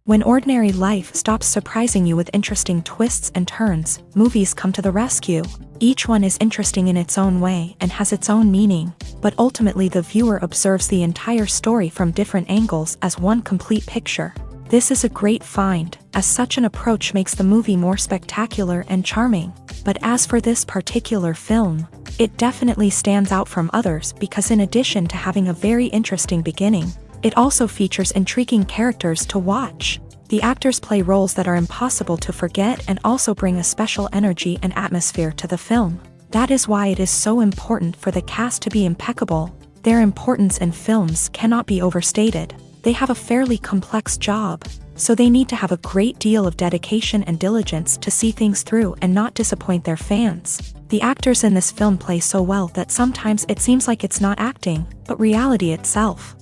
When ordinary life stops surprising you with interesting twists and turns, movies come to the rescue. Each one is interesting in its own way and has its own meaning, but ultimately the viewer observes the entire story from different angles as one complete picture. This is a great find, as such an approach makes the movie more spectacular and charming. But as for this particular film, it definitely stands out from others because in addition to having a very interesting beginning, it also features intriguing characters to watch. The actors play roles that are impossible to forget and also bring a special energy and atmosphere to the film. That is why it is so important for the cast to be impeccable. Their importance in films cannot be overstated. They have a fairly complex job, so they need to have a great deal of dedication and diligence to see things through and not disappoint their fans. The actors in this film play so well that sometimes it seems like it's not acting, but reality itself.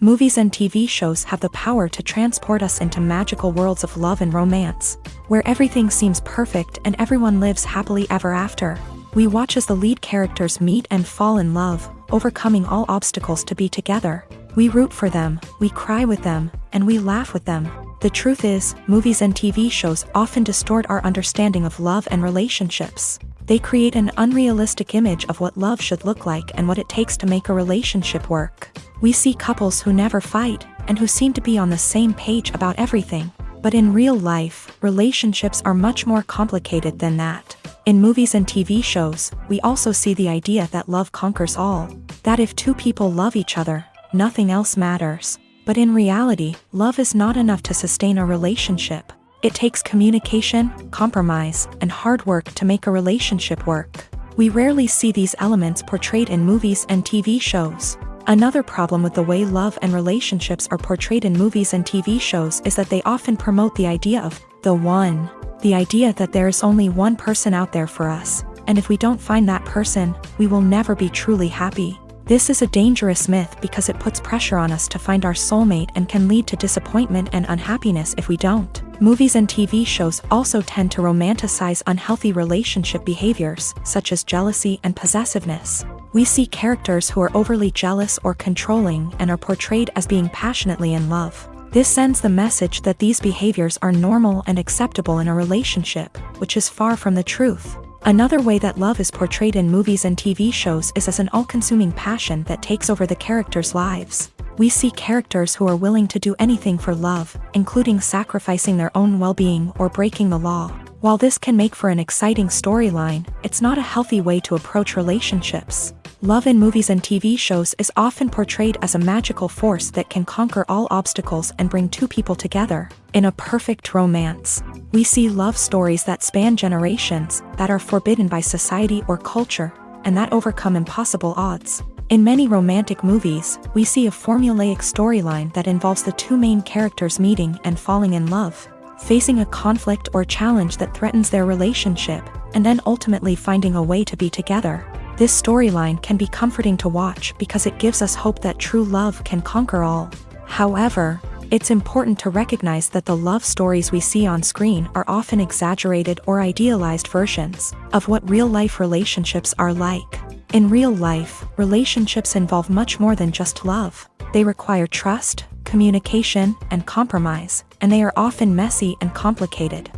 Movies and TV shows have the power to transport us into magical worlds of love and romance, where everything seems perfect and everyone lives happily ever after. We watch as the lead characters meet and fall in love, overcoming all obstacles to be together. We root for them, we cry with them, and we laugh with them. The truth is, movies and TV shows often distort our understanding of love and relationships. They create an unrealistic image of what love should look like and what it takes to make a relationship work. We see couples who never fight, and who seem to be on the same page about everything. But in real life, relationships are much more complicated than that. In movies and TV shows, we also see the idea that love conquers all. That if two people love each other, nothing else matters. But in reality, love is not enough to sustain a relationship. It takes communication, compromise, and hard work to make a relationship work. We rarely see these elements portrayed in movies and TV shows. Another problem with the way love and relationships are portrayed in movies and TV shows is that they often promote the idea of the one. The idea that there is only one person out there for us, and if we don't find that person, we will never be truly happy. This is a dangerous myth because it puts pressure on us to find our soulmate and can lead to disappointment and unhappiness if we don't. Movies and TV shows also tend to romanticize unhealthy relationship behaviors, such as jealousy and possessiveness. We see characters who are overly jealous or controlling and are portrayed as being passionately in love. This sends the message that these behaviors are normal and acceptable in a relationship, which is far from the truth. Another way that love is portrayed in movies and TV shows is as an all-consuming passion that takes over the characters' lives. We see characters who are willing to do anything for love, including sacrificing their own well-being or breaking the law. While this can make for an exciting storyline, it's not a healthy way to approach relationships. Love in movies and TV shows is often portrayed as a magical force that can conquer all obstacles and bring two people together in a perfect romance. We see love stories that span generations, that are forbidden by society or culture, and that overcome impossible odds. In many romantic movies, we see a formulaic storyline that involves the two main characters meeting and falling in love, facing a conflict or challenge that threatens their relationship, and then ultimately finding a way to be together. This storyline can be comforting to watch because it gives us hope that true love can conquer all. However, it's important to recognize that the love stories we see on screen are often exaggerated or idealized versions of what real-life relationships are like. In real life, relationships involve much more than just love. They require trust, communication, and compromise, and they are often messy and complicated.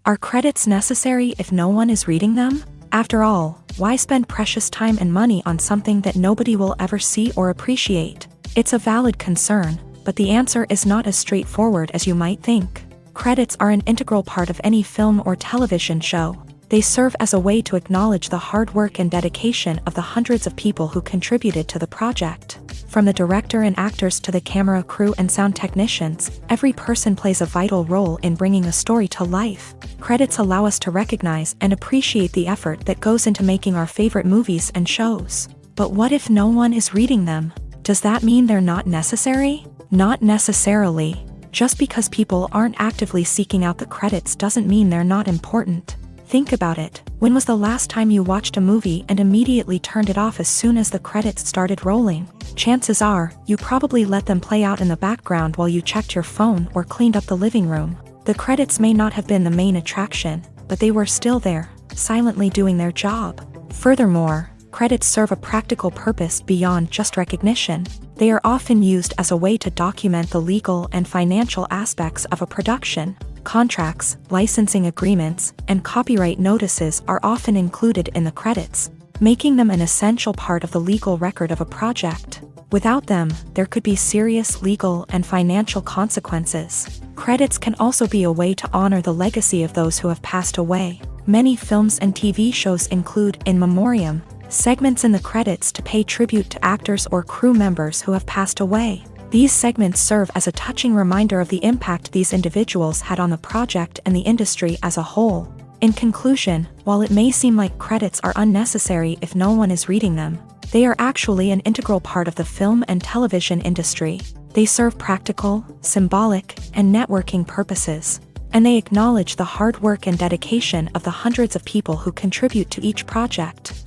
Are credits necessary if no one is reading them? After all, why spend precious time and money on something that nobody will ever see or appreciate? It's a valid concern, but the answer is not as straightforward as you might think. Credits are an integral part of any film or television show. They serve as a way to acknowledge the hard work and dedication of the hundreds of people who contributed to the project. From the director and actors to the camera crew and sound technicians, every person plays a vital role in bringing a story to life. Credits allow us to recognize and appreciate the effort that goes into making our favorite movies and shows. But what if no one is reading them? Does that mean they're not necessary? Not necessarily. Just because people aren't actively seeking out the credits doesn't mean they're not important. Think about it. When was the last time you watched a movie and immediately turned it off as soon as the credits started rolling? Chances are, you probably let them play out in the background while you checked your phone or cleaned up the living room. The credits may not have been the main attraction, but they were still there, silently doing their job. Furthermore, Credits serve a practical purpose beyond just recognition. They are often used as a way to document the legal and financial aspects of a production. Contracts, licensing agreements, and copyright notices are often included in the credits, making them an essential part of the legal record of a project. Without them, there could be serious legal and financial consequences. Credits can also be a way to honor the legacy of those who have passed away. Many films and TV shows include in memoriam segments in the credits to pay tribute to actors or crew members who have passed away. These segments serve as a touching reminder of the impact these individuals had on the project and the industry as a whole. In conclusion, while it may seem like credits are unnecessary if no one is reading them, they are actually an integral part of the film and television industry. They serve practical, symbolic, and networking purposes, and they acknowledge the hard work and dedication of the hundreds of people who contribute to each project.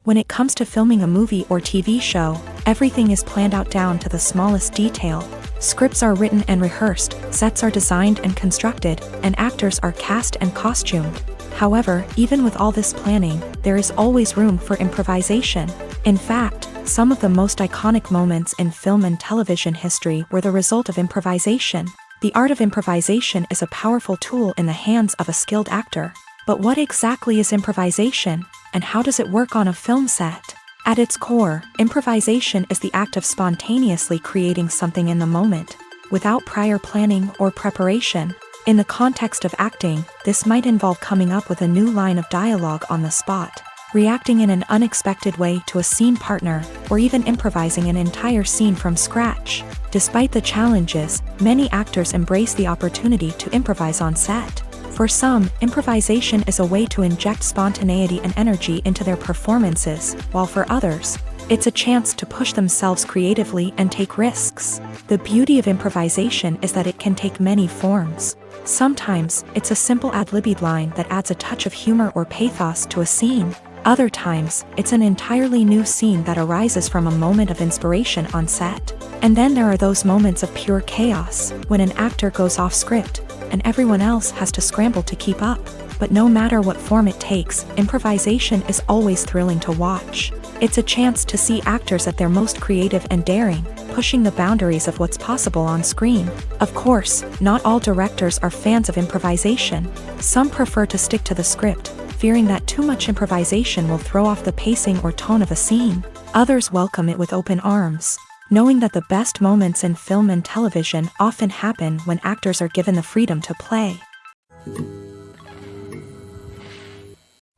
When it comes to filming a movie or TV show, everything is planned out down to the smallest detail. Scripts are written and rehearsed, sets are designed and constructed, and actors are cast and costumed. However, even with all this planning, there is always room for improvisation. In fact, some of the most iconic moments in film and television history were the result of improvisation. The art of improvisation is a powerful tool in the hands of a skilled actor. But what exactly is improvisation, and how does it work on a film set? At its core, improvisation is the act of spontaneously creating something in the moment, without prior planning or preparation. In the context of acting, this might involve coming up with a new line of dialogue on the spot, reacting in an unexpected way to a scene partner, or even improvising an entire scene from scratch. Despite the challenges, many actors embrace the opportunity to improvise on set. For some, improvisation is a way to inject spontaneity and energy into their performances, while for others, it's a chance to push themselves creatively and take risks. The beauty of improvisation is that it can take many forms. Sometimes, it's a simple ad-libbed line that adds a touch of humor or pathos to a scene. Other times, it's an entirely new scene that arises from a moment of inspiration on set. And then there are those moments of pure chaos, when an actor goes off script, and everyone else has to scramble to keep up. But no matter what form it takes, improvisation is always thrilling to watch. It's a chance to see actors at their most creative and daring, pushing the boundaries of what's possible on screen. Of course, not all directors are fans of improvisation. Some prefer to stick to the script, fearing that too much improvisation will throw off the pacing or tone of a scene. Others welcome it with open arms, knowing that the best moments in film and television often happen when actors are given the freedom to play.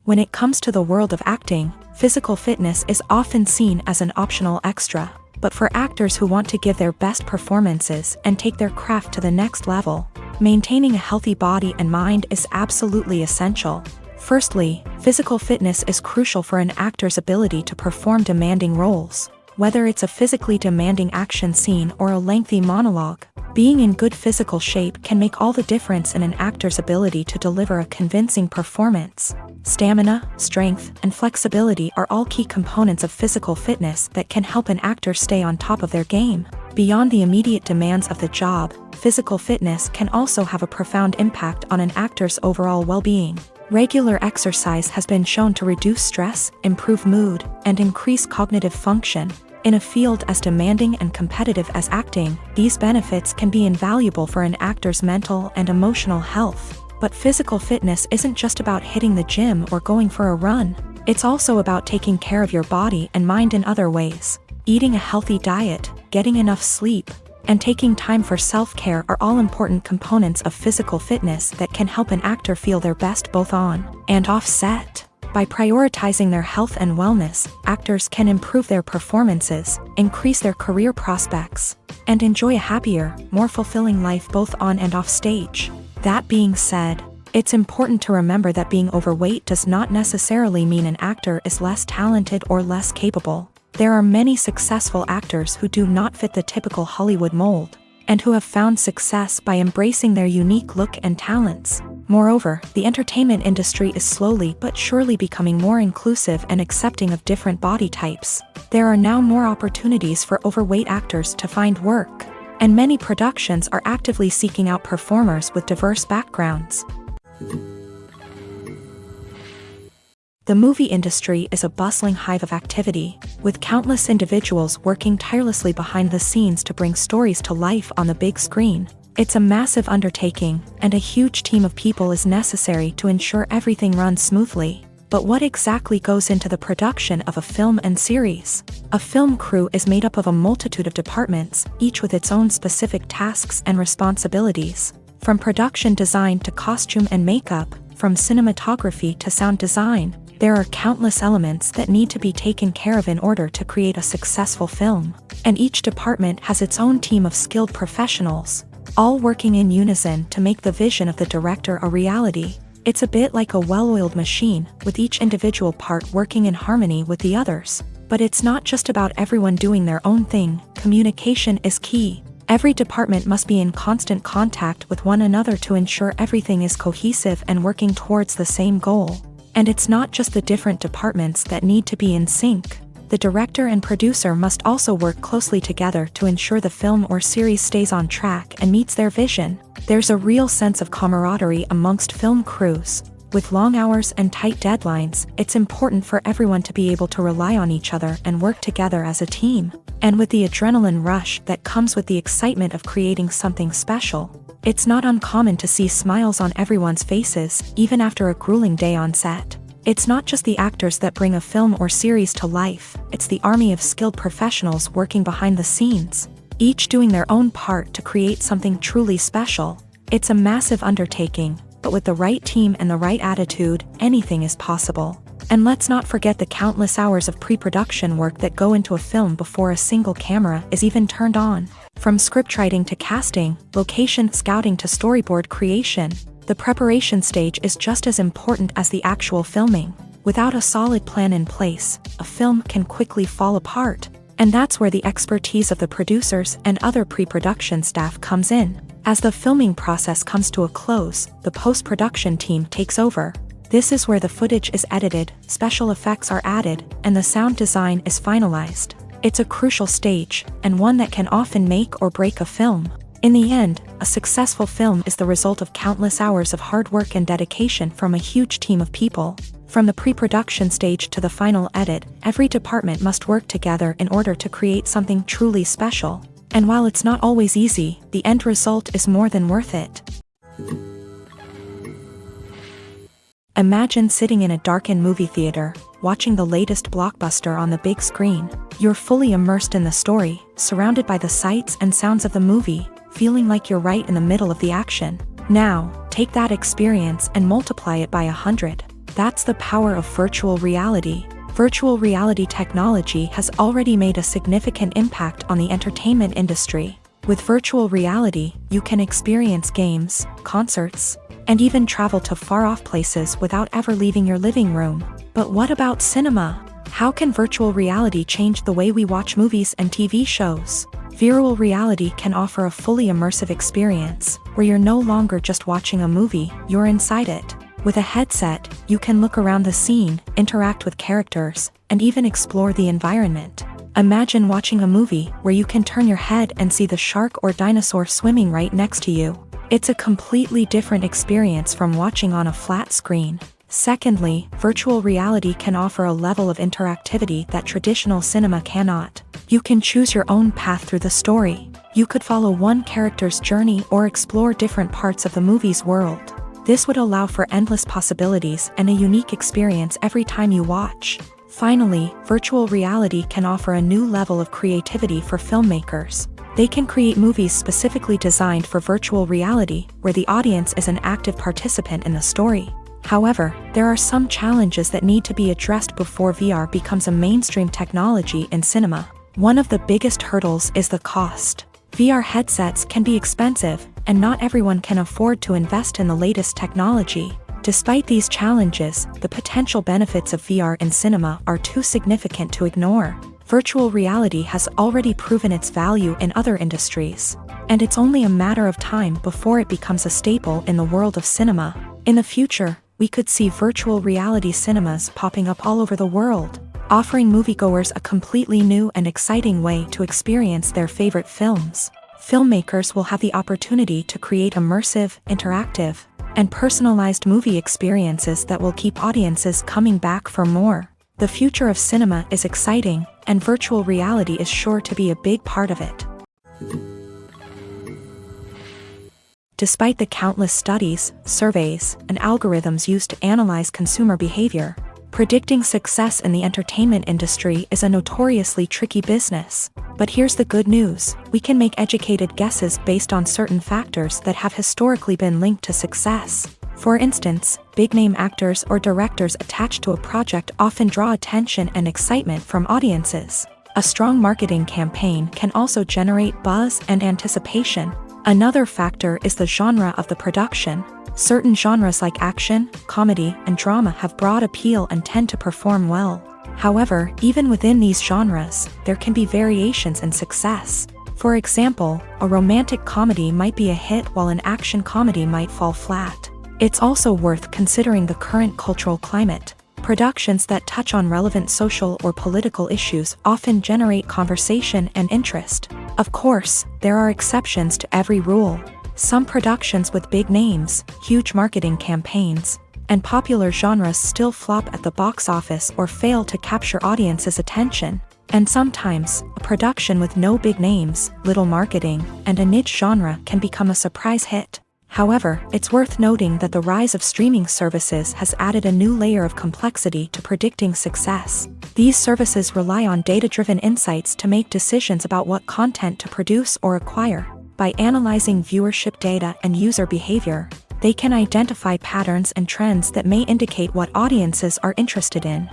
When it comes to the world of acting, physical fitness is often seen as an optional extra. But for actors who want to give their best performances and take their craft to the next level, maintaining a healthy body and mind is absolutely essential. Firstly, physical fitness is crucial for an actor's ability to perform demanding roles. Whether it's a physically demanding action scene or a lengthy monologue, being in good physical shape can make all the difference in an actor's ability to deliver a convincing performance. Stamina, strength, and flexibility are all key components of physical fitness that can help an actor stay on top of their game. Beyond the immediate demands of the job, physical fitness can also have a profound impact on an actor's overall well-being. Regular exercise has been shown to reduce stress, improve mood, and increase cognitive function. In a field as demanding and competitive as acting, these benefits can be invaluable for an actor's mental and emotional health. But physical fitness isn't just about hitting the gym or going for a run. It's also about taking care of your body and mind in other ways. Eating a healthy diet, getting enough sleep, and taking time for self-care are all important components of physical fitness that can help an actor feel their best both on and off set. By prioritizing their health and wellness, actors can improve their performances, increase their career prospects, and enjoy a happier, more fulfilling life both on and off stage. That being said, it's important to remember that being overweight does not necessarily mean an actor is less talented or less capable. There are many successful actors who do not fit the typical Hollywood mold, and who have found success by embracing their unique look and talents. Moreover, the entertainment industry is slowly but surely becoming more inclusive and accepting of different body types. There are now more opportunities for overweight actors to find work, and many productions are actively seeking out performers with diverse backgrounds. The movie industry is a bustling hive of activity, with countless individuals working tirelessly behind the scenes to bring stories to life on the big screen. It's a massive undertaking, and a huge team of people is necessary to ensure everything runs smoothly. But what exactly goes into the production of a film and series? A film crew is made up of a multitude of departments, each with its own specific tasks and responsibilities. From production design to costume and makeup, from cinematography to sound design, there are countless elements that need to be taken care of in order to create a successful film. And each department has its own team of skilled professionals, all working in unison to make the vision of the director a reality. It's a bit like a well-oiled machine, with each individual part working in harmony with the others. But it's not just about everyone doing their own thing. Communication is key. Every department must be in constant contact with one another to ensure everything is cohesive and working towards the same goal. And it's not just the different departments that need to be in sync. The director and producer must also work closely together to ensure the film or series stays on track and meets their vision. There's a real sense of camaraderie amongst film crews. With long hours and tight deadlines, it's important for everyone to be able to rely on each other and work together as a team. And with the adrenaline rush that comes with the excitement of creating something special, it's not uncommon to see smiles on everyone's faces, even after a grueling day on set. It's not just the actors that bring a film or series to life, it's the army of skilled professionals working behind the scenes, each doing their own part to create something truly special. It's a massive undertaking, but with the right team and the right attitude, anything is possible. And let's not forget the countless hours of pre-production work that go into a film before a single camera is even turned on. From scriptwriting to casting, location scouting to storyboard creation, the preparation stage is just as important as the actual filming. Without a solid plan in place, a film can quickly fall apart. And that's where the expertise of the producers and other pre-production staff comes in. As the filming process comes to a close, the post-production team takes over. This is where the footage is edited, special effects are added, and the sound design is finalized. It's a crucial stage, and one that can often make or break a film. In the end, a successful film is the result of countless hours of hard work and dedication from a huge team of people. From the pre-production stage to the final edit, every department must work together in order to create something truly special. And while it's not always easy, the end result is more than worth it. Imagine sitting in a darkened movie theater, watching the latest blockbuster on the big screen. You're fully immersed in the story, surrounded by the sights and sounds of the movie, feeling like you're right in the middle of the action. Now, take that experience and multiply it by 100. That's the power of virtual reality. Virtual reality technology has already made a significant impact on the entertainment industry. With virtual reality, you can experience games, concerts, and even travel to far-off places without ever leaving your living room. But what about cinema? How can virtual reality change the way we watch movies and TV shows? Virtual reality can offer a fully immersive experience, where you're no longer just watching a movie, you're inside it. With a headset, you can look around the scene, interact with characters, and even explore the environment. Imagine watching a movie where you can turn your head and see the shark or dinosaur swimming right next to you. It's a completely different experience from watching on a flat screen. Secondly, virtual reality can offer a level of interactivity that traditional cinema cannot. You can choose your own path through the story. You could follow one character's journey or explore different parts of the movie's world. This would allow for endless possibilities and a unique experience every time you watch. Finally, virtual reality can offer a new level of creativity for filmmakers. They can create movies specifically designed for virtual reality, where the audience is an active participant in the story. However, there are some challenges that need to be addressed before VR becomes a mainstream technology in cinema. One of the biggest hurdles is the cost. VR headsets can be expensive, and not everyone can afford to invest in the latest technology. Despite these challenges, the potential benefits of VR in cinema are too significant to ignore. Virtual reality has already proven its value in other industries, and it's only a matter of time before it becomes a staple in the world of cinema. In the future, we could see virtual reality cinemas popping up all over the world, offering moviegoers a completely new and exciting way to experience their favorite films. Filmmakers will have the opportunity to create immersive, interactive, and personalized movie experiences that will keep audiences coming back for more. The future of cinema is exciting, and virtual reality is sure to be a big part of it. Despite the countless studies, surveys, and algorithms used to analyze consumer behavior, predicting success in the entertainment industry is a notoriously tricky business. But here's the good news: we can make educated guesses based on certain factors that have historically been linked to success. For instance, big-name actors or directors attached to a project often draw attention and excitement from audiences. A strong marketing campaign can also generate buzz and anticipation. Another factor is the genre of the production. Certain genres like action, comedy, and drama have broad appeal and tend to perform well. However, even within these genres, there can be variations in success. For example, a romantic comedy might be a hit while an action comedy might fall flat. It's also worth considering the current cultural climate. Productions that touch on relevant social or political issues often generate conversation and interest. Of course, there are exceptions to every rule. Some productions with big names, huge marketing campaigns, and popular genres still flop at the box office or fail to capture audiences' attention. And sometimes, a production with no big names, little marketing, and a niche genre can become a surprise hit. However, it's worth noting that the rise of streaming services has added a new layer of complexity to predicting success. These services rely on data-driven insights to make decisions about what content to produce or acquire. By analyzing viewership data and user behavior, they can identify patterns and trends that may indicate what audiences are interested in.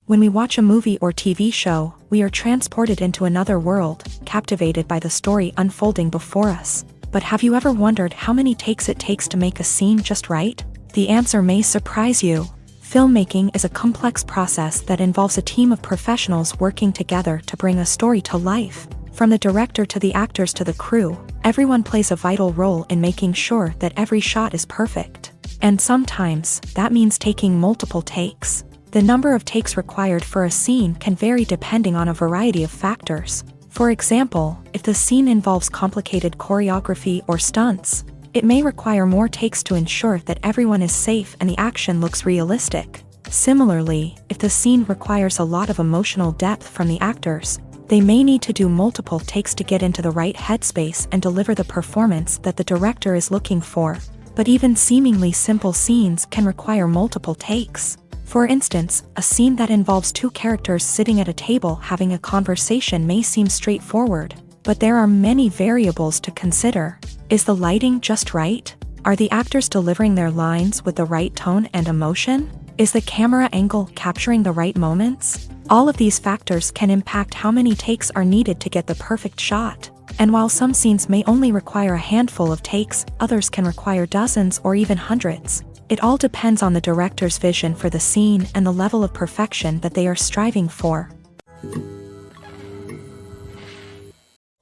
When we watch a movie or TV show, we are transported into another world, captivated by the story unfolding before us. But have you ever wondered how many takes it takes to make a scene just right? The answer may surprise you. Filmmaking is a complex process that involves a team of professionals working together to bring a story to life. From the director to the actors to the crew, everyone plays a vital role in making sure that every shot is perfect. And sometimes, that means taking multiple takes. The number of takes required for a scene can vary depending on a variety of factors. For example, if the scene involves complicated choreography or stunts, it may require more takes to ensure that everyone is safe and the action looks realistic. Similarly, if the scene requires a lot of emotional depth from the actors, they may need to do multiple takes to get into the right headspace and deliver the performance that the director is looking for. But even seemingly simple scenes can require multiple takes. For instance, a scene that involves two characters sitting at a table having a conversation may seem straightforward, but there are many variables to consider. Is the lighting just right? Are the actors delivering their lines with the right tone and emotion? Is the camera angle capturing the right moments? All of these factors can impact how many takes are needed to get the perfect shot. And while some scenes may only require a handful of takes, others can require dozens or even hundreds. It all depends on the director's vision for the scene and the level of perfection that they are striving for.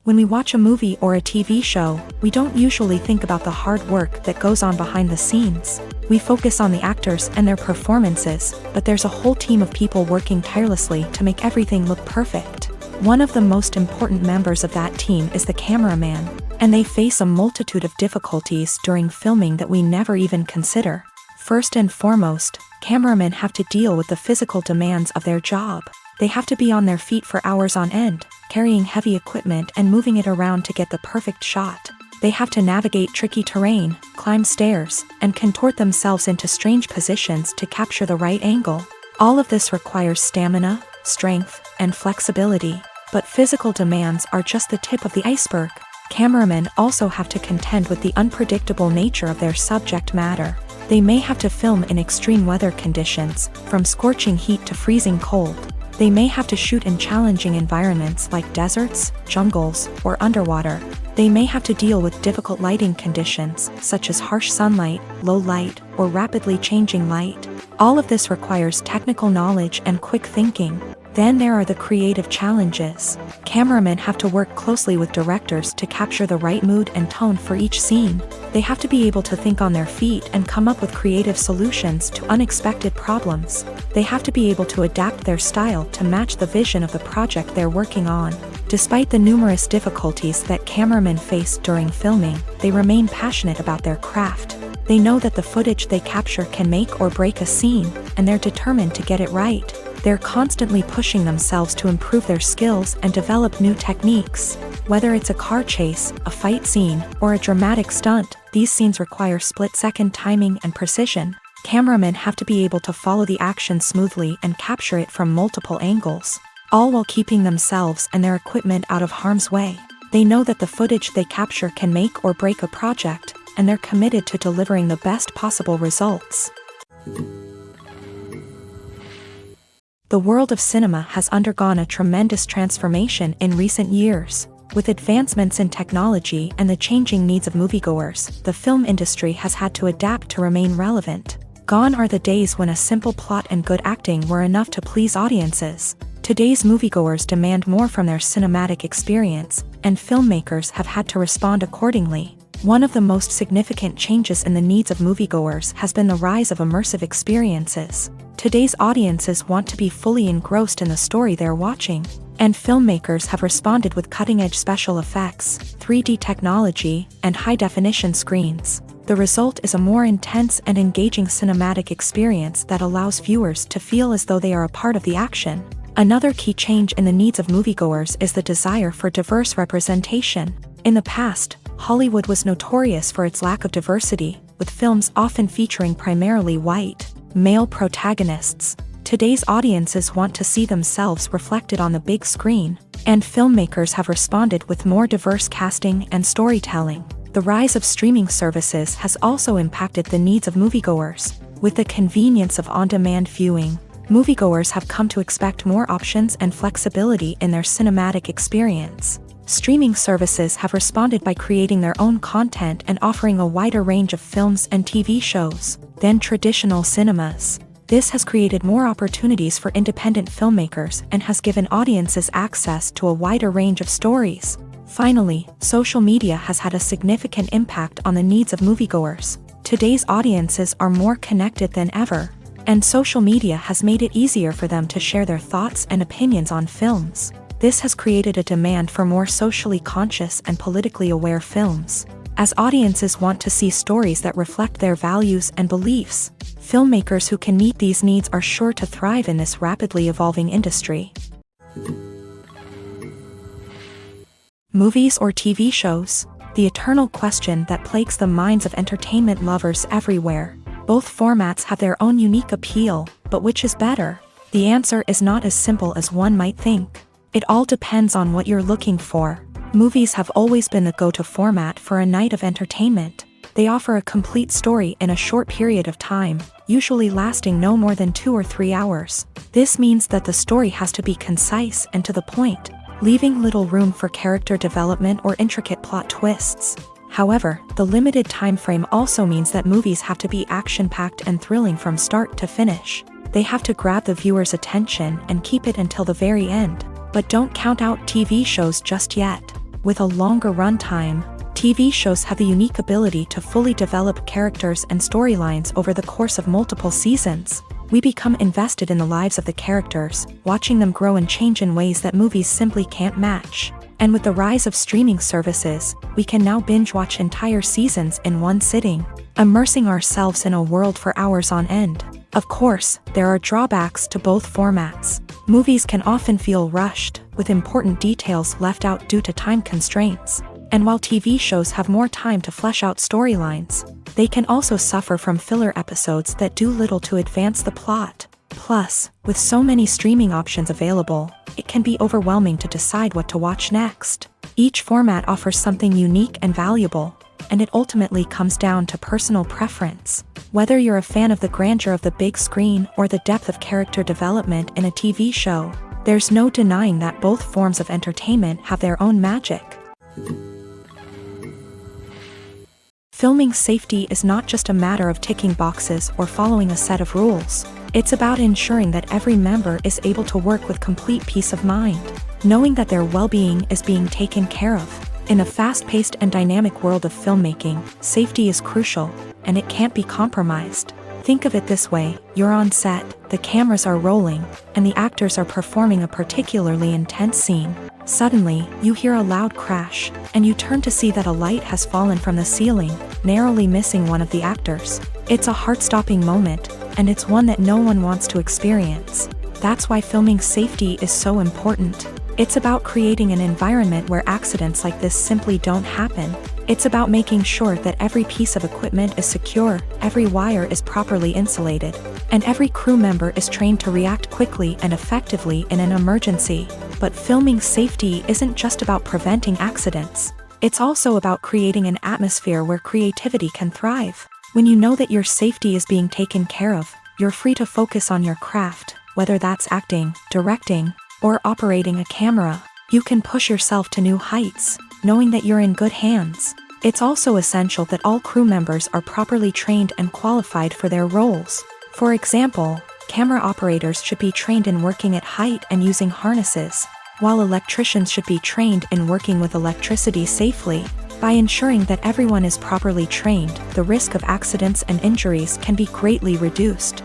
When we watch a movie or a TV show, we don't usually think about the hard work that goes on behind the scenes. We focus on the actors and their performances, but there's a whole team of people working tirelessly to make everything look perfect. One of the most important members of that team is the cameraman, and they face a multitude of difficulties during filming that we never even consider. First and foremost, cameramen have to deal with the physical demands of their job. They have to be on their feet for hours on end, carrying heavy equipment and moving it around to get the perfect shot. They have to navigate tricky terrain, climb stairs, and contort themselves into strange positions to capture the right angle. All of this requires stamina, strength, and flexibility. But physical demands are just the tip of the iceberg. Cameramen also have to contend with the unpredictable nature of their subject matter. They may have to film in extreme weather conditions, from scorching heat to freezing cold. They may have to shoot in challenging environments like deserts, jungles, or underwater. They may have to deal with difficult lighting conditions, such as harsh sunlight, low light, or rapidly changing light. All of this requires technical knowledge and quick thinking. Then there are the creative challenges. Cameramen have to work closely with directors to capture the right mood and tone for each scene. They have to be able to think on their feet and come up with creative solutions to unexpected problems. They have to be able to adapt their style to match the vision of the project they're working on. Despite the numerous difficulties that cameramen face during filming, they remain passionate about their craft. They know that the footage they capture can make or break a scene, and they're determined to get it right. They're constantly pushing themselves to improve their skills and develop new techniques. Whether it's a car chase, a fight scene, or a dramatic stunt, these scenes require split-second timing and precision. Cameramen have to be able to follow the action smoothly and capture it from multiple angles, all while keeping themselves and their equipment out of harm's way. They know that the footage they capture can make or break a project, and they're committed to delivering the best possible results. The world of cinema has undergone a tremendous transformation in recent years. With advancements in technology and the changing needs of moviegoers, the film industry has had to adapt to remain relevant. Gone are the days when a simple plot and good acting were enough to please audiences. Today's moviegoers demand more from their cinematic experience, and filmmakers have had to respond accordingly. One of the most significant changes in the needs of moviegoers has been the rise of immersive experiences. Today's audiences want to be fully engrossed in the story they're watching, and filmmakers have responded with cutting-edge special effects, 3D technology, and high-definition screens. The result is a more intense and engaging cinematic experience that allows viewers to feel as though they are a part of the action. Another key change in the needs of moviegoers is the desire for diverse representation. In the past, Hollywood was notorious for its lack of diversity, with films often featuring primarily white, male protagonists. Today's audiences want to see themselves reflected on the big screen, and filmmakers have responded with more diverse casting and storytelling. The rise of streaming services has also impacted the needs of moviegoers. With the convenience of on-demand viewing, moviegoers have come to expect more options and flexibility in their cinematic experience. Streaming services have responded by creating their own content and offering a wider range of films and TV shows than traditional cinemas. This has created more opportunities for independent filmmakers and has given audiences access to a wider range of stories. Finally, social media has had a significant impact on the needs of moviegoers. Today's audiences are more connected than ever, and social media has made it easier for them to share their thoughts and opinions on films. This has created a demand for more socially conscious and politically aware films. As audiences want to see stories that reflect their values and beliefs, filmmakers who can meet these needs are sure to thrive in this rapidly evolving industry. Movies or TV shows? The eternal question that plagues the minds of entertainment lovers everywhere. Both formats have their own unique appeal, but which is better? The answer is not as simple as one might think. It all depends on what you're looking for. Movies have always been the go-to format for a night of entertainment. They offer a complete story in a short period of time, usually lasting no more than 2 or 3 hours. This means that the story has to be concise and to the point, leaving little room for character development or intricate plot twists. However, the limited time frame also means that movies have to be action-packed and thrilling from start to finish. They have to grab the viewer's attention and keep it until the very end. But don't count out TV shows just yet. With a longer runtime, TV shows have the unique ability to fully develop characters and storylines over the course of multiple seasons. We become invested in the lives of the characters, watching them grow and change in ways that movies simply can't match. And with the rise of streaming services, we can now binge-watch entire seasons in one sitting, immersing ourselves in a world for hours on end. Of course, there are drawbacks to both formats. Movies can often feel rushed, with important details left out due to time constraints. And while TV shows have more time to flesh out storylines, they can also suffer from filler episodes that do little to advance the plot. Plus, with so many streaming options available, it can be overwhelming to decide what to watch next. Each format offers something unique and valuable, and it ultimately comes down to personal preference. Whether you're a fan of the grandeur of the big screen or the depth of character development in a TV show, there's no denying that both forms of entertainment have their own magic. Filming safety is not just a matter of ticking boxes or following a set of rules. It's about ensuring that every member is able to work with complete peace of mind, knowing that their well-being is being taken care of. In a fast-paced and dynamic world of filmmaking, safety is crucial, and it can't be compromised. Think of it this way: you're on set, the cameras are rolling, and the actors are performing a particularly intense scene. Suddenly, you hear a loud crash, and you turn to see that a light has fallen from the ceiling, narrowly missing one of the actors. It's a heart-stopping moment, and it's one that no one wants to experience. That's why filming safety is so important. It's about creating an environment where accidents like this simply don't happen. It's about making sure that every piece of equipment is secure, every wire is properly insulated, and every crew member is trained to react quickly and effectively in an emergency. But filming safety isn't just about preventing accidents. It's also about creating an atmosphere where creativity can thrive. When you know that your safety is being taken care of, you're free to focus on your craft, whether that's acting, directing, or operating a camera. You can push yourself to new heights, knowing that you're in good hands. It's also essential that all crew members are properly trained and qualified for their roles. For example, camera operators should be trained in working at height and using harnesses, while electricians should be trained in working with electricity safely. By ensuring that everyone is properly trained, the risk of accidents and injuries can be greatly reduced.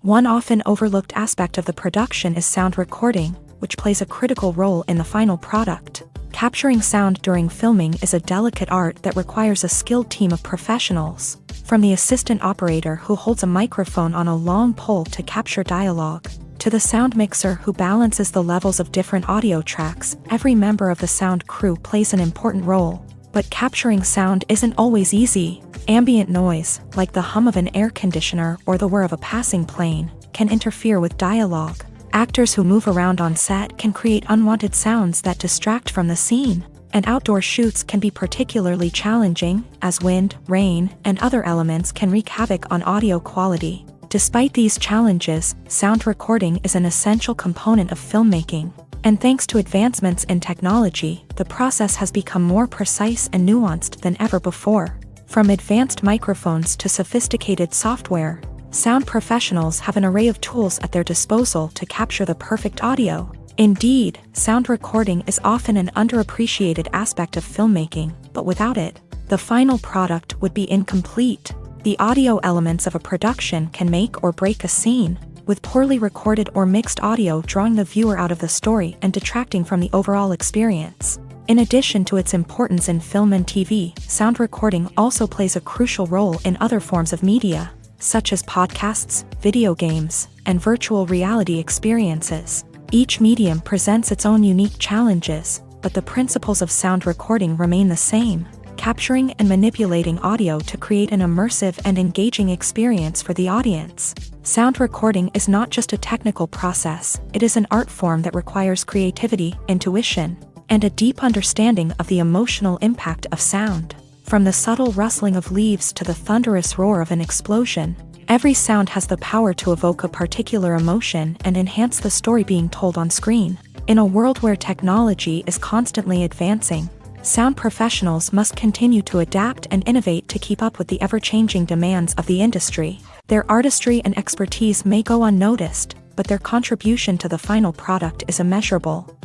One often overlooked aspect of the production is sound recording, which plays a critical role in the final product. Capturing sound during filming is a delicate art that requires a skilled team of professionals. From the assistant operator who holds a microphone on a long pole to capture dialogue, to the sound mixer who balances the levels of different audio tracks, every member of the sound crew plays an important role. But capturing sound isn't always easy. Ambient noise, like the hum of an air conditioner or the whir of a passing plane, can interfere with dialogue. Actors who move around on set can create unwanted sounds that distract from the scene. And outdoor shoots can be particularly challenging, as wind, rain, and other elements can wreak havoc on audio quality. Despite these challenges, sound recording is an essential component of filmmaking. And thanks to advancements in technology, the process has become more precise and nuanced than ever before. From advanced microphones to sophisticated software, sound professionals have an array of tools at their disposal to capture the perfect audio. Indeed, sound recording is often an underappreciated aspect of filmmaking, but without it, the final product would be incomplete. The audio elements of a production can make or break a scene, with poorly recorded or mixed audio drawing the viewer out of the story and detracting from the overall experience. In addition to its importance in film and TV, sound recording also plays a crucial role in other forms of media, such as podcasts, video games, and virtual reality experiences. Each medium presents its own unique challenges, but the principles of sound recording remain the same: capturing and manipulating audio to create an immersive and engaging experience for the audience. Sound recording is not just a technical process, it is an art form that requires creativity, intuition, and a deep understanding of the emotional impact of sound. From the subtle rustling of leaves to the thunderous roar of an explosion, every sound has the power to evoke a particular emotion and enhance the story being told on screen. In a world where technology is constantly advancing, sound professionals must continue to adapt and innovate to keep up with the ever-changing demands of the industry. Their artistry and expertise may go unnoticed, but their contribution to the final product is immeasurable.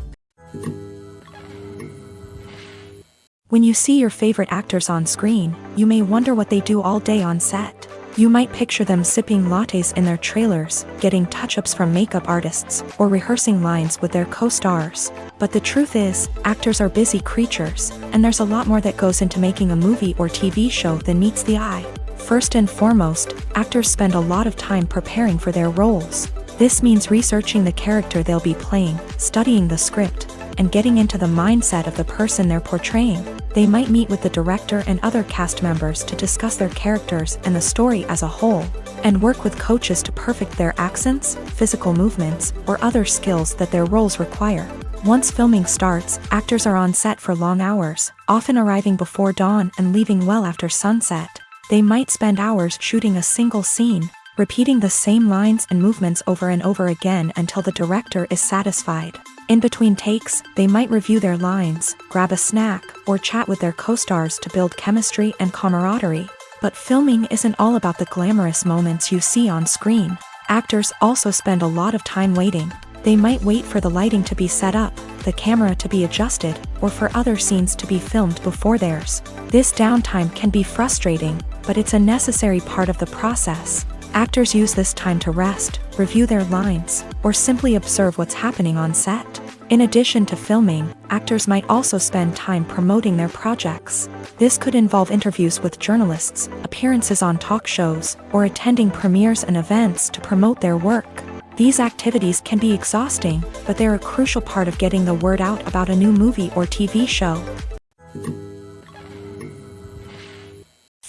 When you see your favorite actors on screen, you may wonder what they do all day on set. You might picture them sipping lattes in their trailers, getting touch-ups from makeup artists, or rehearsing lines with their co-stars. But the truth is, actors are busy creatures, and there's a lot more that goes into making a movie or TV show than meets the eye. First and foremost, actors spend a lot of time preparing for their roles. This means researching the character they'll be playing, studying the script, and getting into the mindset of the person they're portraying. They might meet with the director and other cast members to discuss their characters and the story as a whole, and work with coaches to perfect their accents, physical movements, or other skills that their roles require. Once filming starts, actors are on set for long hours, often arriving before dawn and leaving well after sunset. They might spend hours shooting a single scene, repeating the same lines and movements over and over again until the director is satisfied. In between takes, they might review their lines, grab a snack, or chat with their co-stars to build chemistry and camaraderie. But filming isn't all about the glamorous moments you see on screen. Actors also spend a lot of time waiting. They might wait for the lighting to be set up, the camera to be adjusted, or for other scenes to be filmed before theirs. This downtime can be frustrating, but it's a necessary part of the process. Actors use this time to rest, review their lines, or simply observe what's happening on set. In addition to filming, actors might also spend time promoting their projects. This could involve interviews with journalists, appearances on talk shows, or attending premieres and events to promote their work. These activities can be exhausting, but they're a crucial part of getting the word out about a new movie or TV show.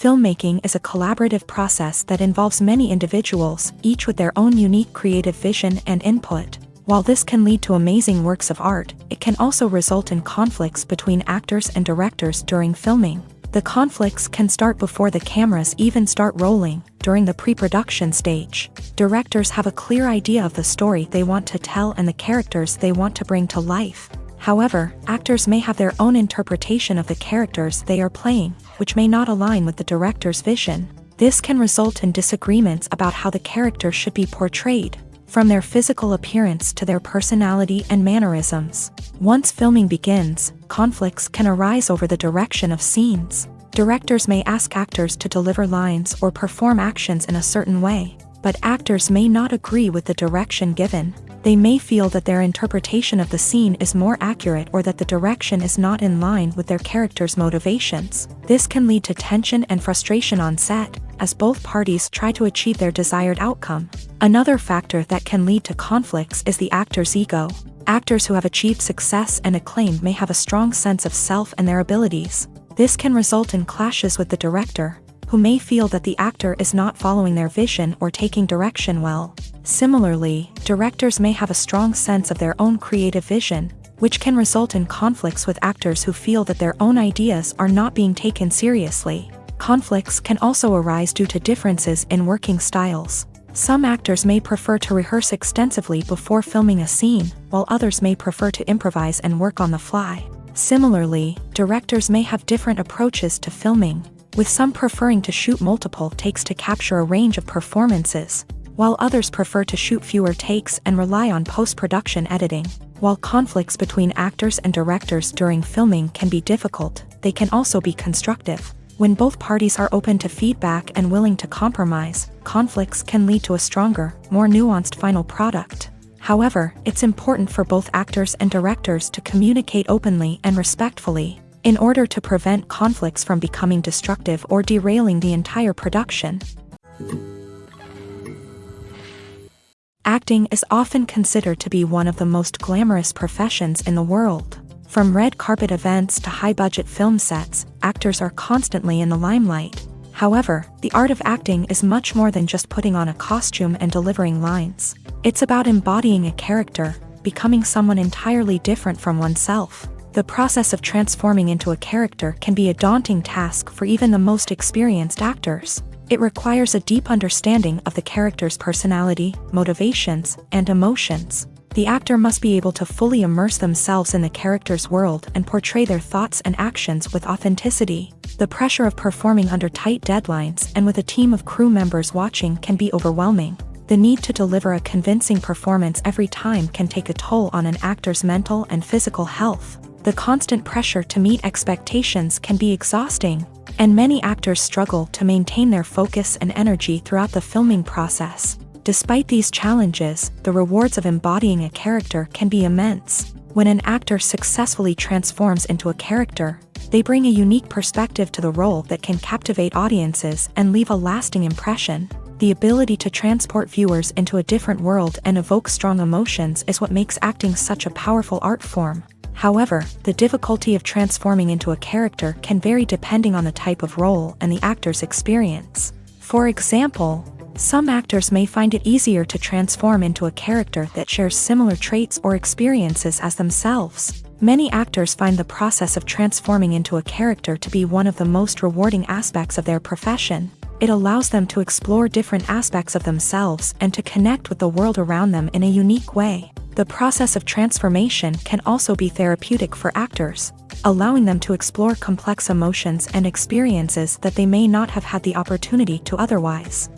Filmmaking is a collaborative process that involves many individuals, each with their own unique creative vision and input. While this can lead to amazing works of art, it can also result in conflicts between actors and directors during filming. The conflicts can start before the cameras even start rolling, during the pre-production stage. Directors have a clear idea of the story they want to tell and the characters they want to bring to life. However, actors may have their own interpretation of the characters they are playing, which may not align with the director's vision. This can result in disagreements about how the character should be portrayed, from their physical appearance to their personality and mannerisms. Once filming begins, conflicts can arise over the direction of scenes. Directors may ask actors to deliver lines or perform actions in a certain way, but actors may not agree with the direction given. They may feel that their interpretation of the scene is more accurate or that the direction is not in line with their character's motivations. This can lead to tension and frustration on set, as both parties try to achieve their desired outcome. Another factor that can lead to conflicts is the actor's ego. Actors who have achieved success and acclaim may have a strong sense of self and their abilities. This can result in clashes with the director, who may feel that the actor is not following their vision or taking direction well. Similarly, directors may have a strong sense of their own creative vision, which can result in conflicts with actors who feel that their own ideas are not being taken seriously. Conflicts can also arise due to differences in working styles. Some actors may prefer to rehearse extensively before filming a scene, while others may prefer to improvise and work on the fly. Similarly, directors may have different approaches to filming, with some preferring to shoot multiple takes to capture a range of performances, while others prefer to shoot fewer takes and rely on post-production editing. While conflicts between actors and directors during filming can be difficult, they can also be constructive. When both parties are open to feedback and willing to compromise, conflicts can lead to a stronger, more nuanced final product. However, it's important for both actors and directors to communicate openly and respectfully, in order to prevent conflicts from becoming destructive or derailing the entire production. Acting is often considered to be one of the most glamorous professions in the world. From red carpet events to high-budget film sets, actors are constantly in the limelight. However, the art of acting is much more than just putting on a costume and delivering lines. It's about embodying a character, becoming someone entirely different from oneself. The process of transforming into a character can be a daunting task for even the most experienced actors. It requires a deep understanding of the character's personality, motivations, and emotions. The actor must be able to fully immerse themselves in the character's world and portray their thoughts and actions with authenticity. The pressure of performing under tight deadlines and with a team of crew members watching can be overwhelming. The need to deliver a convincing performance every time can take a toll on an actor's mental and physical health. The constant pressure to meet expectations can be exhausting, and many actors struggle to maintain their focus and energy throughout the filming process. Despite these challenges, the rewards of embodying a character can be immense. When an actor successfully transforms into a character, they bring a unique perspective to the role that can captivate audiences and leave a lasting impression. The ability to transport viewers into a different world and evoke strong emotions is what makes acting such a powerful art form. However, the difficulty of transforming into a character can vary depending on the type of role and the actor's experience. For example, some actors may find it easier to transform into a character that shares similar traits or experiences as themselves. Many actors find the process of transforming into a character to be one of the most rewarding aspects of their profession. It allows them to explore different aspects of themselves and to connect with the world around them in a unique way. The process of transformation can also be therapeutic for actors, allowing them to explore complex emotions and experiences that they may not have had the opportunity to otherwise.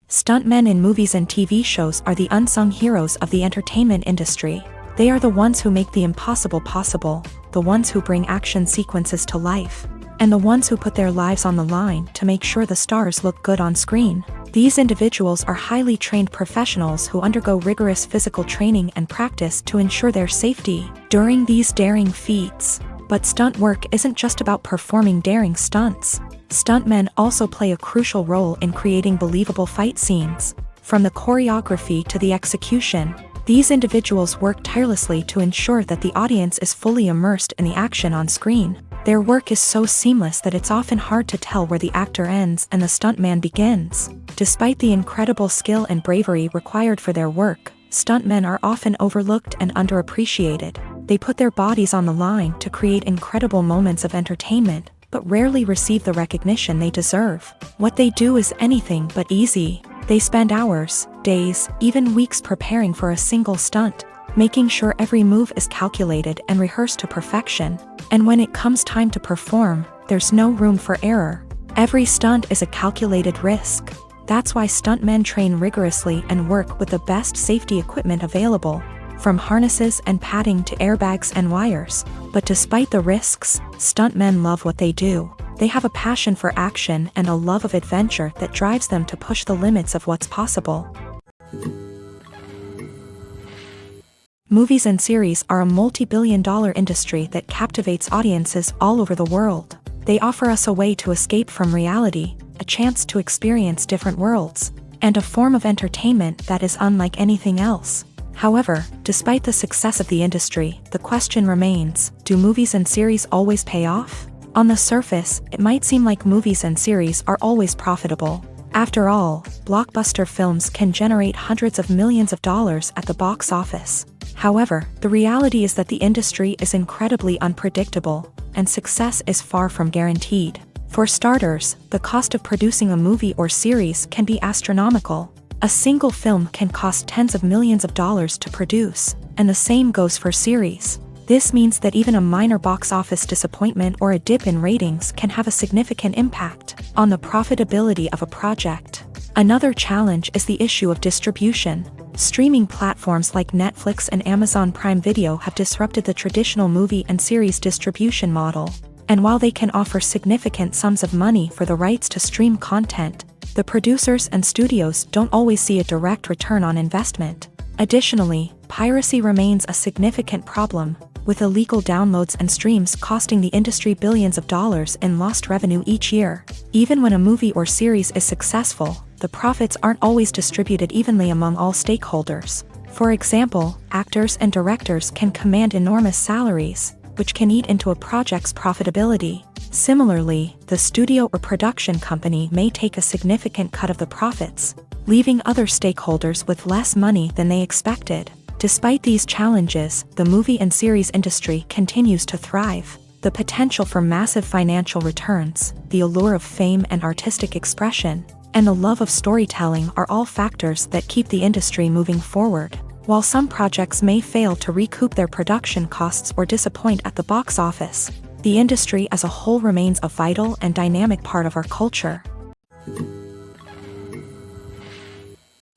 Stuntmen in movies and TV shows are the unsung heroes of the entertainment industry. They are the ones who make the impossible possible, the ones who bring action sequences to life. and the ones who put their lives on the line to make sure the stars look good on screen. These individuals are highly trained professionals who undergo rigorous physical training and practice to ensure their safety during these daring feats. But stunt work isn't just about performing daring stunts. Stuntmen also play a crucial role in creating believable fight scenes. From the choreography to the execution, these individuals work tirelessly to ensure that the audience is fully immersed in the action on screen. Their work is so seamless that it's often hard to tell where the actor ends and the stuntman begins. Despite the incredible skill and bravery required for their work, stuntmen are often overlooked and underappreciated. They put their bodies on the line to create incredible moments of entertainment, but rarely receive the recognition they deserve. What they do is anything but easy. They spend hours, days, even weeks preparing for a single stunt, making sure every move is calculated and rehearsed to perfection. And when it comes time to perform, there's no room for error. Every stunt is a calculated risk. That's why stuntmen train rigorously and work with the best safety equipment available, from harnesses and padding to airbags and wires. But despite the risks, stuntmen love what they do. They have a passion for action and a love of adventure that drives them to push the limits of what's possible. Movies and series are a multi-billion-dollar industry that captivates audiences all over the world. They offer us a way to escape from reality, a chance to experience different worlds, and a form of entertainment that is unlike anything else. However, despite the success of the industry, the question remains, do movies and series always pay off? On the surface, it might seem like movies and series are always profitable. After all, blockbuster films can generate hundreds of millions of dollars at the box office. However, the reality is that the industry is incredibly unpredictable, and success is far from guaranteed. For starters, the cost of producing a movie or series can be astronomical. A single film can cost tens of millions of dollars to produce, and the same goes for series. This means that even a minor box office disappointment or a dip in ratings can have a significant impact on the profitability of a project. Another challenge is the issue of distribution. Streaming platforms like Netflix and Amazon Prime Video have disrupted the traditional movie and series distribution model. And while they can offer significant sums of money for the rights to stream content, the producers and studios don't always see a direct return on investment. Additionally, piracy remains a significant problem, with illegal downloads and streams costing the industry billions of dollars in lost revenue each year. Even when a movie or series is successful, the profits aren't always distributed evenly among all stakeholders. For example, actors and directors can command enormous salaries, which can eat into a project's profitability. Similarly, the studio or production company may take a significant cut of the profits, leaving other stakeholders with less money than they expected. Despite these challenges, the movie and series industry continues to thrive. The potential for massive financial returns, the allure of fame and artistic expression, and the love of storytelling are all factors that keep the industry moving forward. While some projects may fail to recoup their production costs or disappoint at the box office, the industry as a whole remains a vital and dynamic part of our culture.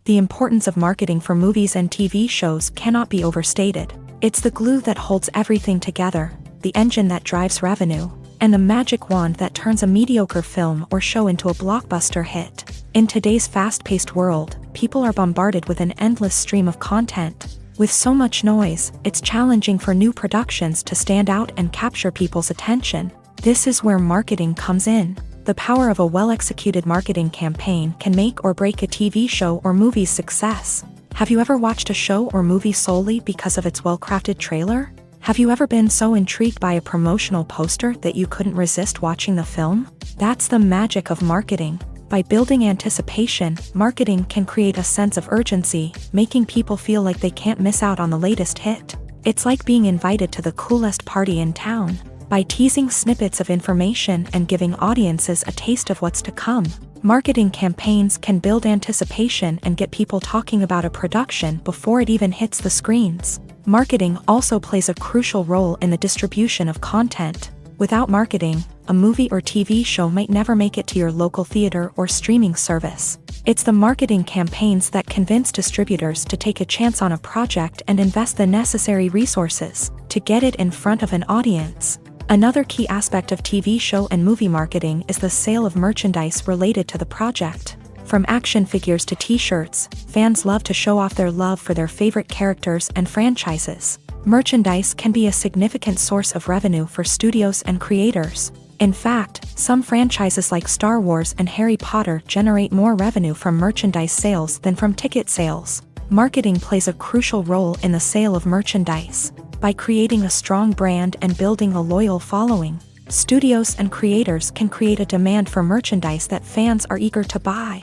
The importance of marketing for movies and TV shows cannot be overstated. It's the glue that holds everything together, the engine that drives revenue, and the magic wand that turns a mediocre film or show into a blockbuster hit. In today's fast-paced world, people are bombarded with an endless stream of content. With so much noise, it's challenging for new productions to stand out and capture people's attention. This is where marketing comes in. The power of a well-executed marketing campaign can make or break a TV show or movie's success. Have you ever watched a show or movie solely because of its well-crafted trailer? Have you ever been so intrigued by a promotional poster that you couldn't resist watching the film? That's the magic of marketing. By building anticipation, marketing can create a sense of urgency, making people feel like they can't miss out on the latest hit. It's like being invited to the coolest party in town. By teasing snippets of information and giving audiences a taste of what's to come, marketing campaigns can build anticipation and get people talking about a production before it even hits the screens. Marketing also plays a crucial role in the distribution of content. Without marketing, a movie or TV show might never make it to your local theater or streaming service. It's the marketing campaigns that convince distributors to take a chance on a project and invest the necessary resources to get it in front of an audience. Another key aspect of TV show and movie marketing is the sale of merchandise related to the project. From action figures to t-shirts, fans love to show off their love for their favorite characters and franchises. Merchandise can be a significant source of revenue for studios and creators. In fact, some franchises like Star Wars and Harry Potter generate more revenue from merchandise sales than from ticket sales. Marketing plays a crucial role in the sale of merchandise. By creating a strong brand and building a loyal following, studios and creators can create a demand for merchandise that fans are eager to buy.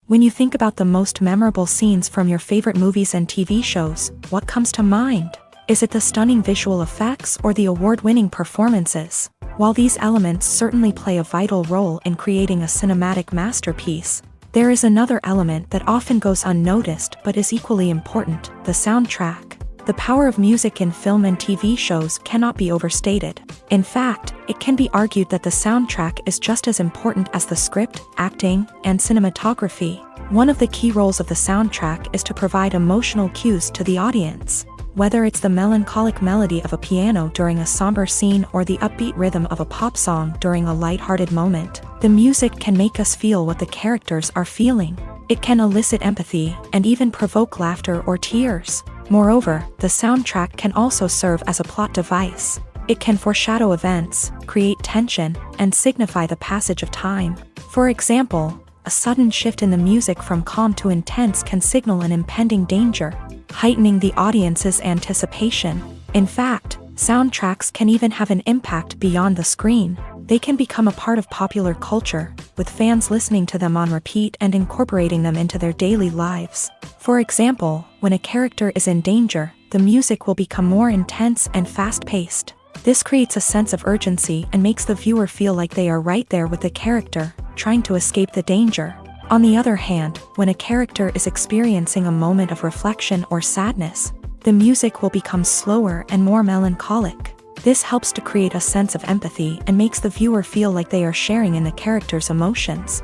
When you think about the most memorable scenes from your favorite movies and TV shows, what comes to mind? Is it the stunning visual effects or the award-winning performances? While these elements certainly play a vital role in creating a cinematic masterpiece, there is another element that often goes unnoticed but is equally important: the soundtrack. The power of music in film and TV shows cannot be overstated. In fact, it can be argued that the soundtrack is just as important as the script, acting, and cinematography. One of the key roles of the soundtrack is to provide emotional cues to the audience. Whether it's the melancholic melody of a piano during a somber scene or the upbeat rhythm of a pop song during a lighthearted moment, the music can make us feel what the characters are feeling. It can elicit empathy and even provoke laughter or tears. Moreover, the soundtrack can also serve as a plot device. It can foreshadow events, create tension, and signify the passage of time. For example, a sudden shift in the music from calm to intense can signal an impending danger, heightening the audience's anticipation. In fact, soundtracks can even have an impact beyond the screen. They can become a part of popular culture, with fans listening to them on repeat and incorporating them into their daily lives. For example, when a character is in danger, the music will become more intense and fast-paced. This creates a sense of urgency and makes the viewer feel like they are right there with the character, trying to escape the danger. On the other hand, when a character is experiencing a moment of reflection or sadness, the music will become slower and more melancholic. This helps to create a sense of empathy and makes the viewer feel like they are sharing in the character's emotions.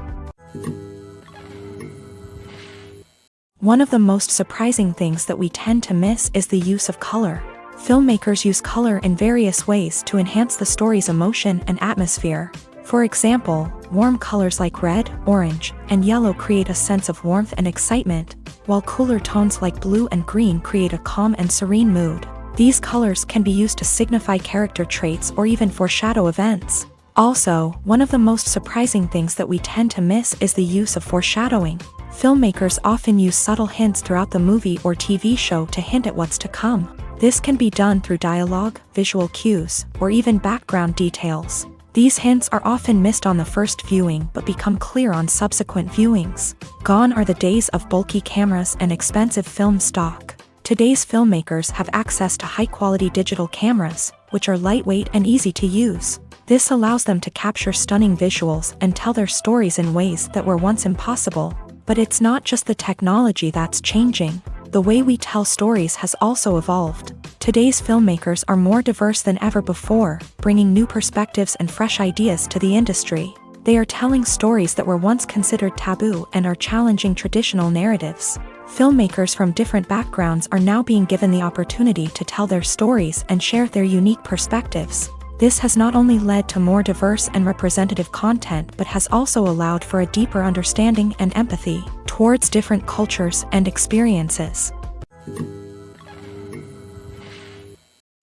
One of the most surprising things that we tend to miss is the use of color. Filmmakers use color in various ways to enhance the story's emotion and atmosphere. For example, warm colors like red, orange, and yellow create a sense of warmth and excitement, while cooler tones like blue and green create a calm and serene mood. These colors can be used to signify character traits or even foreshadow events. Also, one of the most surprising things that we tend to miss is the use of foreshadowing. Filmmakers often use subtle hints throughout the movie or TV show to hint at what's to come. This can be done through dialogue, visual cues, or even background details. These hints are often missed on the first viewing but become clear on subsequent viewings. Gone are the days of bulky cameras and expensive film stock. Today's filmmakers have access to high-quality digital cameras, which are lightweight and easy to use. This allows them to capture stunning visuals and tell their stories in ways that were once impossible. But it's not just the technology that's changing. The way we tell stories has also evolved. Today's filmmakers are more diverse than ever before, bringing new perspectives and fresh ideas to the industry. They are telling stories that were once considered taboo and are challenging traditional narratives. Filmmakers from different backgrounds are now being given the opportunity to tell their stories and share their unique perspectives. This has not only led to more diverse and representative content but has also allowed for a deeper understanding and empathy towards different cultures and experiences.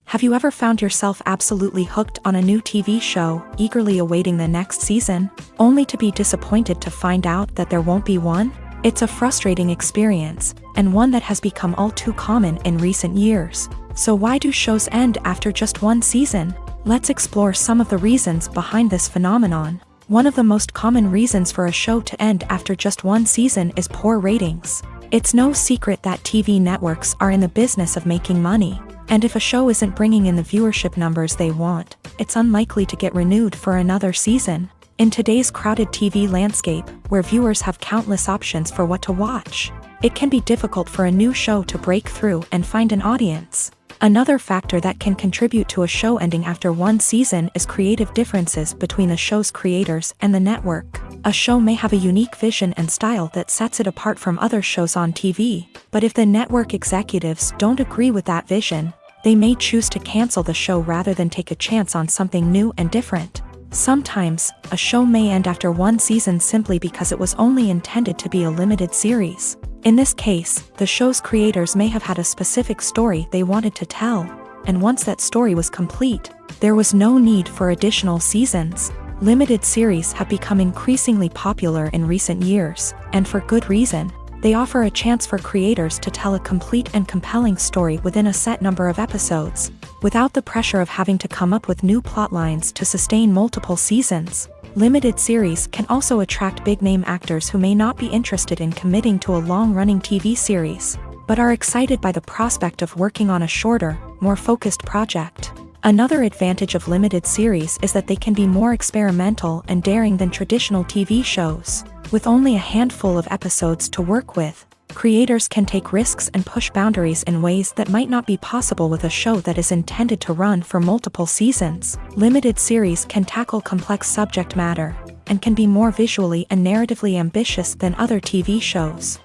Have you ever found yourself absolutely hooked on a new TV show, eagerly awaiting the next season, only to be disappointed to find out that there won't be one? It's a frustrating experience, and one that has become all too common in recent years. So why do shows end after just one season? Let's explore some of the reasons behind this phenomenon. One of the most common reasons for a show to end after just one season is poor ratings. It's no secret that TV networks are in the business of making money, and if a show isn't bringing in the viewership numbers they want, it's unlikely to get renewed for another season. In today's crowded TV landscape, where viewers have countless options for what to watch, it can be difficult for a new show to break through and find an audience. Another factor that can contribute to a show ending after one season is creative differences between the show's creators and the network. A show may have a unique vision and style that sets it apart from other shows on TV, but if the network executives don't agree with that vision, They may choose to cancel the show rather than take a chance on something new and different. Sometimes, a show may end after one season simply because it was only intended to be a limited series. In this case, the show's creators may have had a specific story they wanted to tell, and once that story was complete, there was no need for additional seasons. Limited series have become increasingly popular in recent years, and for good reason. They offer a chance for creators to tell a complete and compelling story within a set number of episodes, without the pressure of having to come up with new plotlines to sustain multiple seasons. Limited series can also attract big-name actors who may not be interested in committing to a long-running TV series, but are excited by the prospect of working on a shorter, more focused project. Another advantage of limited series is that they can be more experimental and daring than traditional TV shows. With only a handful of episodes to work with, creators can take risks and push boundaries in ways that might not be possible with a show that is intended to run for multiple seasons. Limited series can tackle complex subject matter, and can be more visually and narratively ambitious than other TV shows.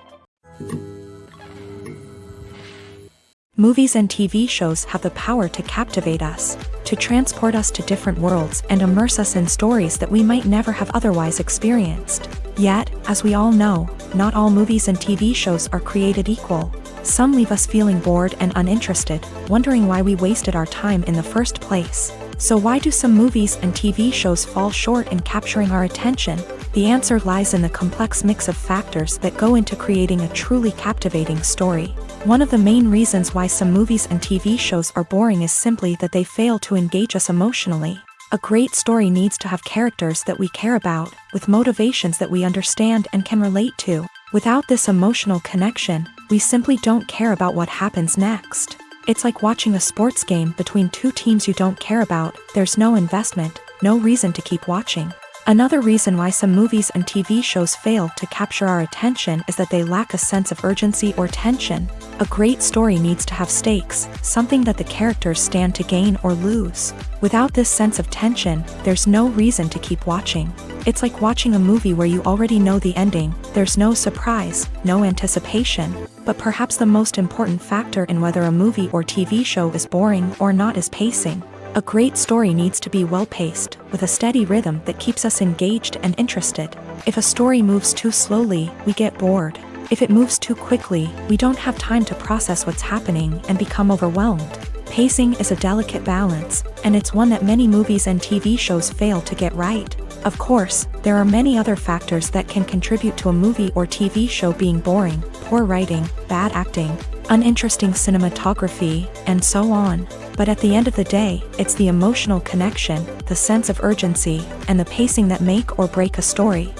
Movies and TV shows have the power to captivate us, to transport us to different worlds and immerse us in stories that we might never have otherwise experienced. Yet, as we all know, not all movies and TV shows are created equal. Some leave us feeling bored and uninterested, wondering why we wasted our time in the first place. So why do some movies and TV shows fall short in capturing our attention? The answer lies in the complex mix of factors that go into creating a truly captivating story. One of the main reasons why some movies and TV shows are boring is simply that they fail to engage us emotionally. A great story needs to have characters that we care about, with motivations that we understand and can relate to. Without this emotional connection, we simply don't care about what happens next. It's like watching a sports game between two teams you don't care about. There's no investment, no reason to keep watching. Another reason why some movies and TV shows fail to capture our attention is that they lack a sense of urgency or tension. A great story needs to have stakes, something that the characters stand to gain or lose. Without this sense of tension, there's no reason to keep watching. It's like watching a movie where you already know the ending. There's no surprise, no anticipation. But perhaps the most important factor in whether a movie or TV show is boring or not is pacing. A great story needs to be well-paced, with a steady rhythm that keeps us engaged and interested. If a story moves too slowly, we get bored. If it moves too quickly, we don't have time to process what's happening and become overwhelmed. Pacing is a delicate balance, and it's one that many movies and TV shows fail to get right. Of course, there are many other factors that can contribute to a movie or TV show being boring: poor writing, bad acting, uninteresting cinematography, and so on. But at the end of the day, it's the emotional connection, the sense of urgency, and the pacing that make or break a story.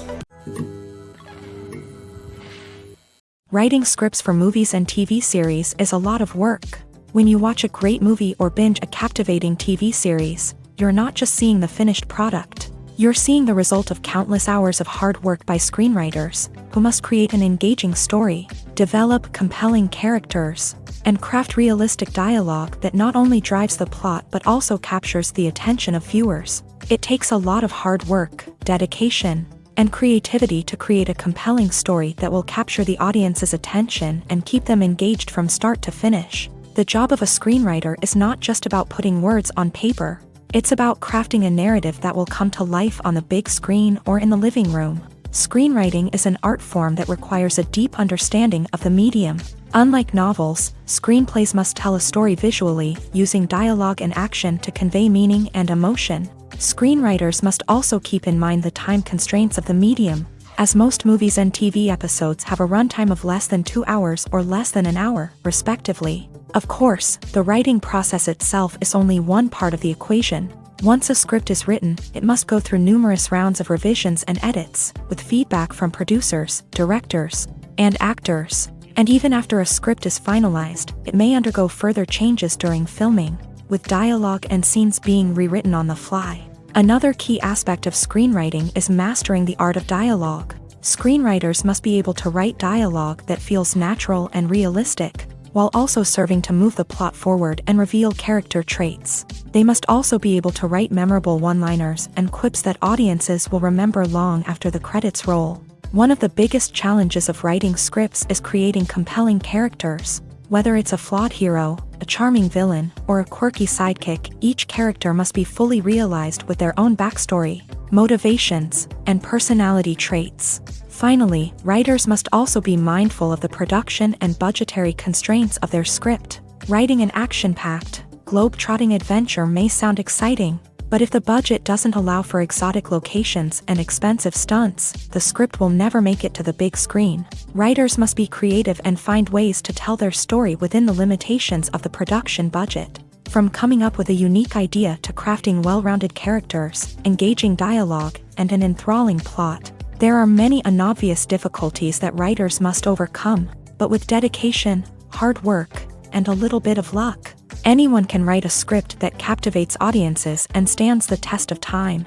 Writing scripts for movies and TV series is a lot of work. When you watch a great movie or binge a captivating TV series, you're not just seeing the finished product. You're seeing the result of countless hours of hard work by screenwriters, who must create an engaging story, develop compelling characters, and craft realistic dialogue that not only drives the plot but also captures the attention of viewers. It takes a lot of hard work, dedication, and creativity to create a compelling story that will capture the audience's attention and keep them engaged from start to finish. The job of a screenwriter is not just about putting words on paper. It's about crafting a narrative that will come to life on the big screen or in the living room. Screenwriting is an art form that requires a deep understanding of the medium. Unlike novels, screenplays must tell a story visually, using dialogue and action to convey meaning and emotion. Screenwriters must also keep in mind the time constraints of the medium, as most movies and TV episodes have a runtime of less than 2 hours or less than an hour, respectively. Of course, the writing process itself is only one part of the equation. Once a script is written, it must go through numerous rounds of revisions and edits, with feedback from producers, directors, and actors. And even after a script is finalized, it may undergo further changes during filming, with dialogue and scenes being rewritten on the fly. Another key aspect of screenwriting is mastering the art of dialogue. Screenwriters must be able to write dialogue that feels natural and realistic, while also serving to move the plot forward and reveal character traits. They must also be able to write memorable one-liners and quips that audiences will remember long after the credits roll. One of the biggest challenges of writing scripts is creating compelling characters. Whether it's a flawed hero, a charming villain, or a quirky sidekick, each character must be fully realized with their own backstory, motivations, and personality traits. Finally, writers must also be mindful of the production and budgetary constraints of their script. Writing an action-packed, globe-trotting adventure may sound exciting, but if the budget doesn't allow for exotic locations and expensive stunts, the script will never make it to the big screen. Writers must be creative and find ways to tell their story within the limitations of the production budget. From coming up with a unique idea to crafting well-rounded characters, engaging dialogue, and an enthralling plot, there are many unobvious difficulties that writers must overcome, but with dedication, hard work, and a little bit of luck, anyone can write a script that captivates audiences and stands the test of time.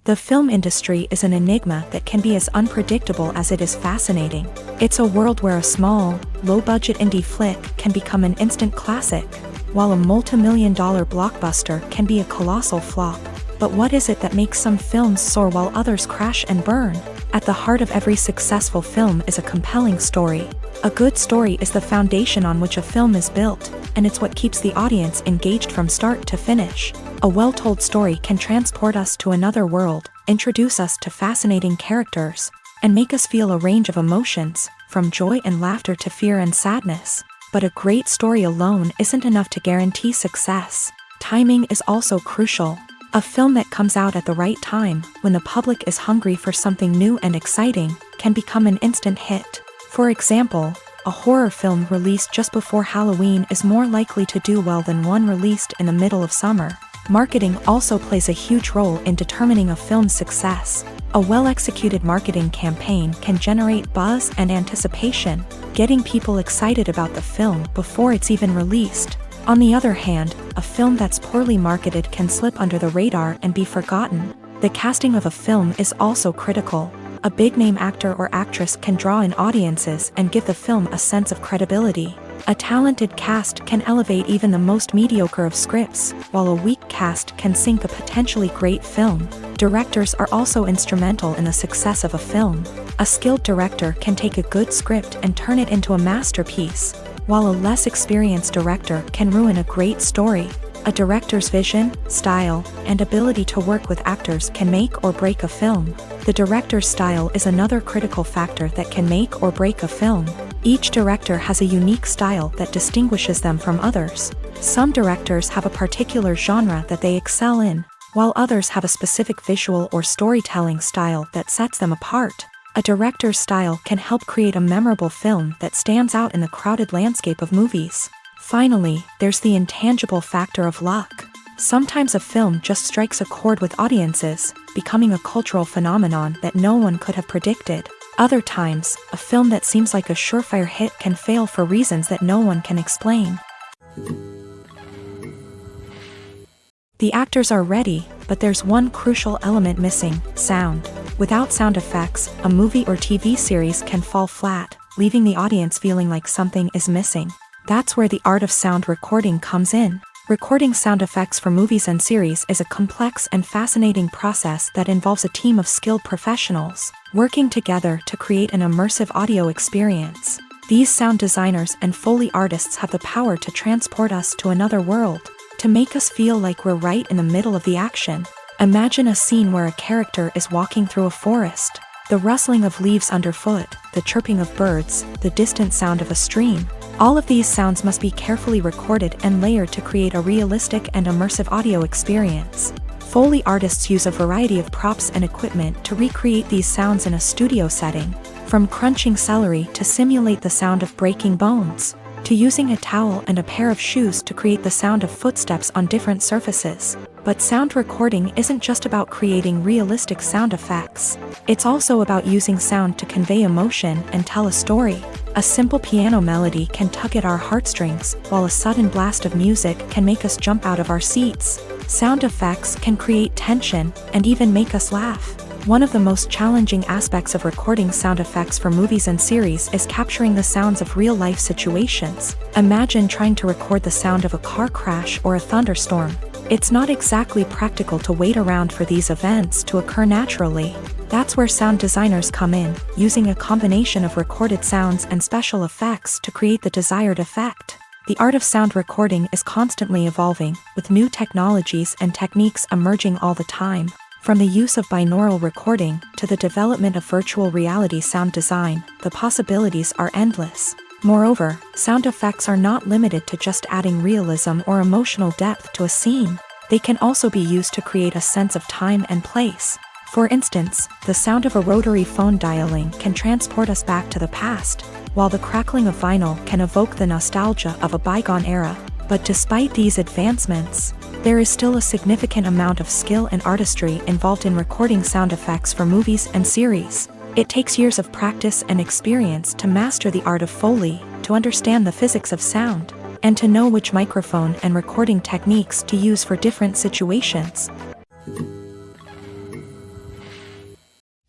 The film industry is an enigma that can be as unpredictable as it is fascinating. It's a world where a small, low-budget indie flick can become an instant classic, while a multi-million-dollar blockbuster can be a colossal flop. But what is it that makes some films soar while others crash and burn? At the heart of every successful film is a compelling story. A good story is the foundation on which a film is built, and it's what keeps the audience engaged from start to finish. A well-told story can transport us to another world, introduce us to fascinating characters, and make us feel a range of emotions, from joy and laughter to fear and sadness. But a great story alone isn't enough to guarantee success. Timing is also crucial. A film that comes out at the right time, when the public is hungry for something new and exciting, can become an instant hit. For example, a horror film released just before Halloween is more likely to do well than one released in the middle of summer. Marketing also plays a huge role in determining a film's success. A well-executed marketing campaign can generate buzz and anticipation, getting people excited about the film before it's even released. On the other hand, a film that's poorly marketed can slip under the radar and be forgotten. The casting of a film is also critical. A big-name actor or actress can draw in audiences and give the film a sense of credibility. A talented cast can elevate even the most mediocre of scripts, while a weak cast can sink a potentially great film. Directors are also instrumental in the success of a film. A skilled director can take a good script and turn it into a masterpiece, while a less experienced director can ruin a great story. A director's vision, style, and ability to work with actors can make or break a film. The director's style is another critical factor that can make or break a film. Each director has a unique style that distinguishes them from others. Some directors have a particular genre that they excel in, while others have a specific visual or storytelling style that sets them apart. A director's style can help create a memorable film that stands out in the crowded landscape of movies. Finally, there's the intangible factor of luck. Sometimes a film just strikes a chord with audiences, becoming a cultural phenomenon that no one could have predicted. Other times, a film that seems like a surefire hit can fail for reasons that no one can explain. The actors are ready, but there's one crucial element missing: sound. Without sound effects, a movie or TV series can fall flat, leaving the audience feeling like something is missing. That's where the art of sound recording comes in. Recording sound effects for movies and series is a complex and fascinating process that involves a team of skilled professionals working together to create an immersive audio experience. These sound designers and Foley artists have the power to transport us to another world, to make us feel like we're right in the middle of the action. Imagine a scene where a character is walking through a forest. The rustling of leaves underfoot, the chirping of birds, the distant sound of a stream. All of these sounds must be carefully recorded and layered to create a realistic and immersive audio experience. Foley artists use a variety of props and equipment to recreate these sounds in a studio setting, from crunching celery to simulate the sound of breaking bones, to using a towel and a pair of shoes to create the sound of footsteps on different surfaces. But sound recording isn't just about creating realistic sound effects. It's also about using sound to convey emotion and tell a story. A simple piano melody can tug at our heartstrings, while a sudden blast of music can make us jump out of our seats. Sound effects can create tension and even make us laugh. One of the most challenging aspects of recording sound effects for movies and series is capturing the sounds of real-life situations. Imagine trying to record the sound of a car crash or a thunderstorm. It's not exactly practical to wait around for these events to occur naturally. That's where sound designers come in, using a combination of recorded sounds and special effects to create the desired effect. The art of sound recording is constantly evolving, with new technologies and techniques emerging all the time. From the use of binaural recording to the development of virtual reality sound design, the possibilities are endless. Moreover, sound effects are not limited to just adding realism or emotional depth to a scene. They can also be used to create a sense of time and place. For instance, the sound of a rotary phone dialing can transport us back to the past, while the crackling of vinyl can evoke the nostalgia of a bygone era. But despite these advancements, there is still a significant amount of skill and artistry involved in recording sound effects for movies and series. It takes years of practice and experience to master the art of Foley, to understand the physics of sound, and to know which microphone and recording techniques to use for different situations.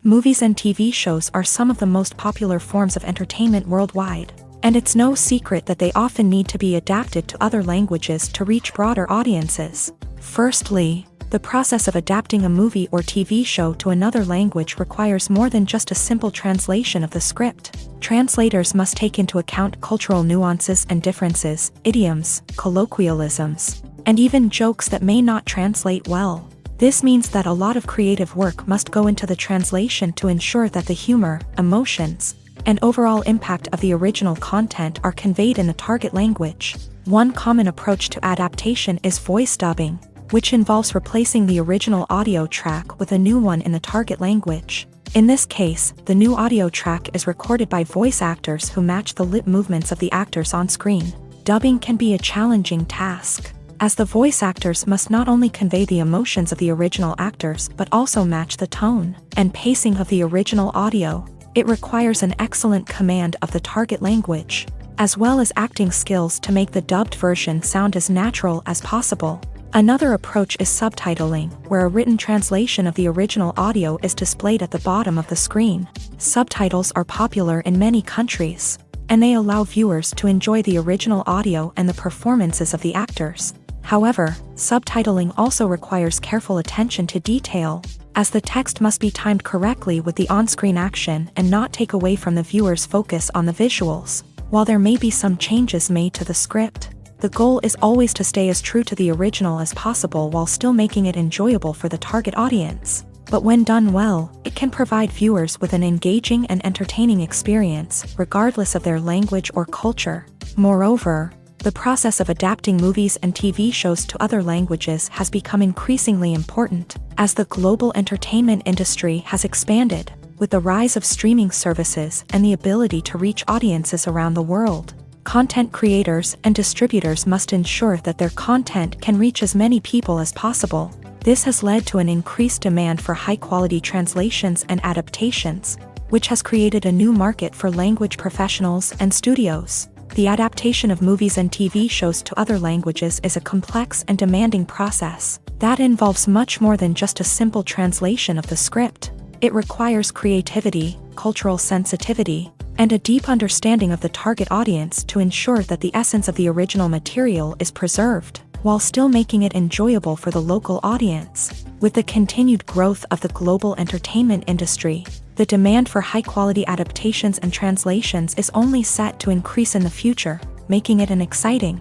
Movies and TV shows are some of the most popular forms of entertainment worldwide, and it's no secret that they often need to be adapted to other languages to reach broader audiences. Firstly, the process of adapting a movie or TV show to another language requires more than just a simple translation of the script. Translators must take into account cultural nuances and differences, idioms, colloquialisms, and even jokes that may not translate well. This means that a lot of creative work must go into the translation to ensure that the humor, emotions, and overall impact of the original content are conveyed in the target language. One common approach to adaptation is voice dubbing, which involves replacing the original audio track with a new one in the target language. In this case, the new audio track is recorded by voice actors who match the lip movements of the actors on screen. Dubbing can be a challenging task, as the voice actors must not only convey the emotions of the original actors but also match the tone and pacing of the original audio. It requires an excellent command of the target language, as well as acting skills to make the dubbed version sound as natural as possible. Another approach is subtitling, where a written translation of the original audio is displayed at the bottom of the screen. Subtitles are popular in many countries, and they allow viewers to enjoy the original audio and the performances of the actors. However, subtitling also requires careful attention to detail, as the text must be timed correctly with the on-screen action and not take away from the viewer's focus on the visuals. While there may be some changes made to the script, the goal is always to stay as true to the original as possible while still making it enjoyable for the target audience. But when done well, it can provide viewers with an engaging and entertaining experience, regardless of their language or culture. Moreover, the process of adapting movies and TV shows to other languages has become increasingly important, as the global entertainment industry has expanded, with the rise of streaming services and the ability to reach audiences around the world. Content creators and distributors must ensure that their content can reach as many people as possible. This has led to an increased demand for high-quality translations and adaptations, which has created a new market for language professionals and studios. The adaptation of movies and TV shows to other languages is a complex and demanding process that involves much more than just a simple translation of the script. It requires creativity, cultural sensitivity, and a deep understanding of the target audience to ensure that the essence of the original material is preserved, while still making it enjoyable for the local audience. With the continued growth of the global entertainment industry, the demand for high-quality adaptations and translations is only set to increase in the future, making it an exciting.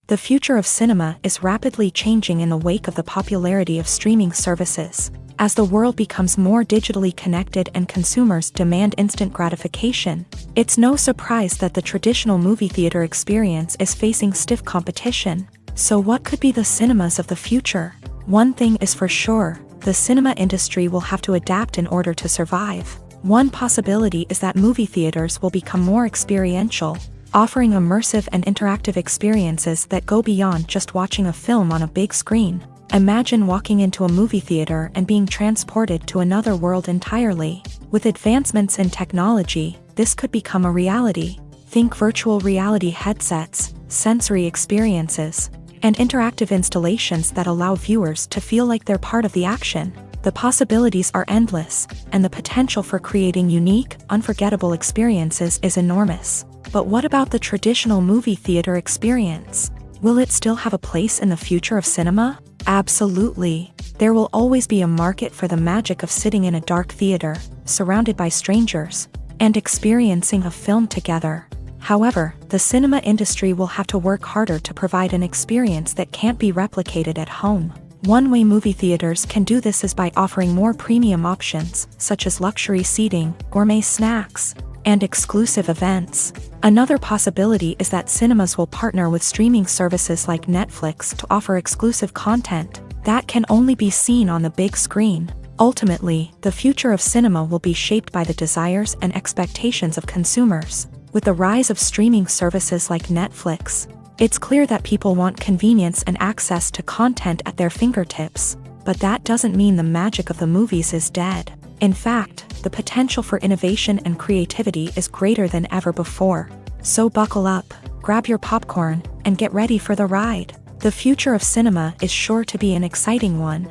The future of cinema is rapidly changing in the wake of the popularity of streaming services. As the world becomes more digitally connected and consumers demand instant gratification, it's no surprise that the traditional movie theater experience is facing stiff competition. So what could be the cinemas of the future? One thing is for sure, the cinema industry will have to adapt in order to survive. One possibility is that movie theaters will become more experiential, offering immersive and interactive experiences that go beyond just watching a film on a big screen. Imagine walking into a movie theater and being transported to another world entirely. With advancements in technology, this could become a reality. Think virtual reality headsets, sensory experiences, and interactive installations that allow viewers to feel like they're part of the action. The possibilities are endless, and the potential for creating unique, unforgettable experiences is enormous. But what about the traditional movie theater experience? Will it still have a place in the future of cinema? Absolutely. There will always be a market for the magic of sitting in a dark theater, surrounded by strangers, and experiencing a film together. However, the cinema industry will have to work harder to provide an experience that can't be replicated at home. One way movie theaters can do this is by offering more premium options, such as luxury seating, gourmet snacks, and exclusive events. Another possibility is that cinemas will partner with streaming services like Netflix to offer exclusive content that can only be seen on the big screen. Ultimately, the future of cinema will be shaped by the desires and expectations of consumers. With the rise of streaming services like Netflix, it's clear that people want convenience and access to content at their fingertips. But that doesn't mean the magic of the movies is dead. In fact, the potential for innovation and creativity is greater than ever before. So buckle up, grab your popcorn, and get ready for the ride. The future of cinema is sure to be an exciting one.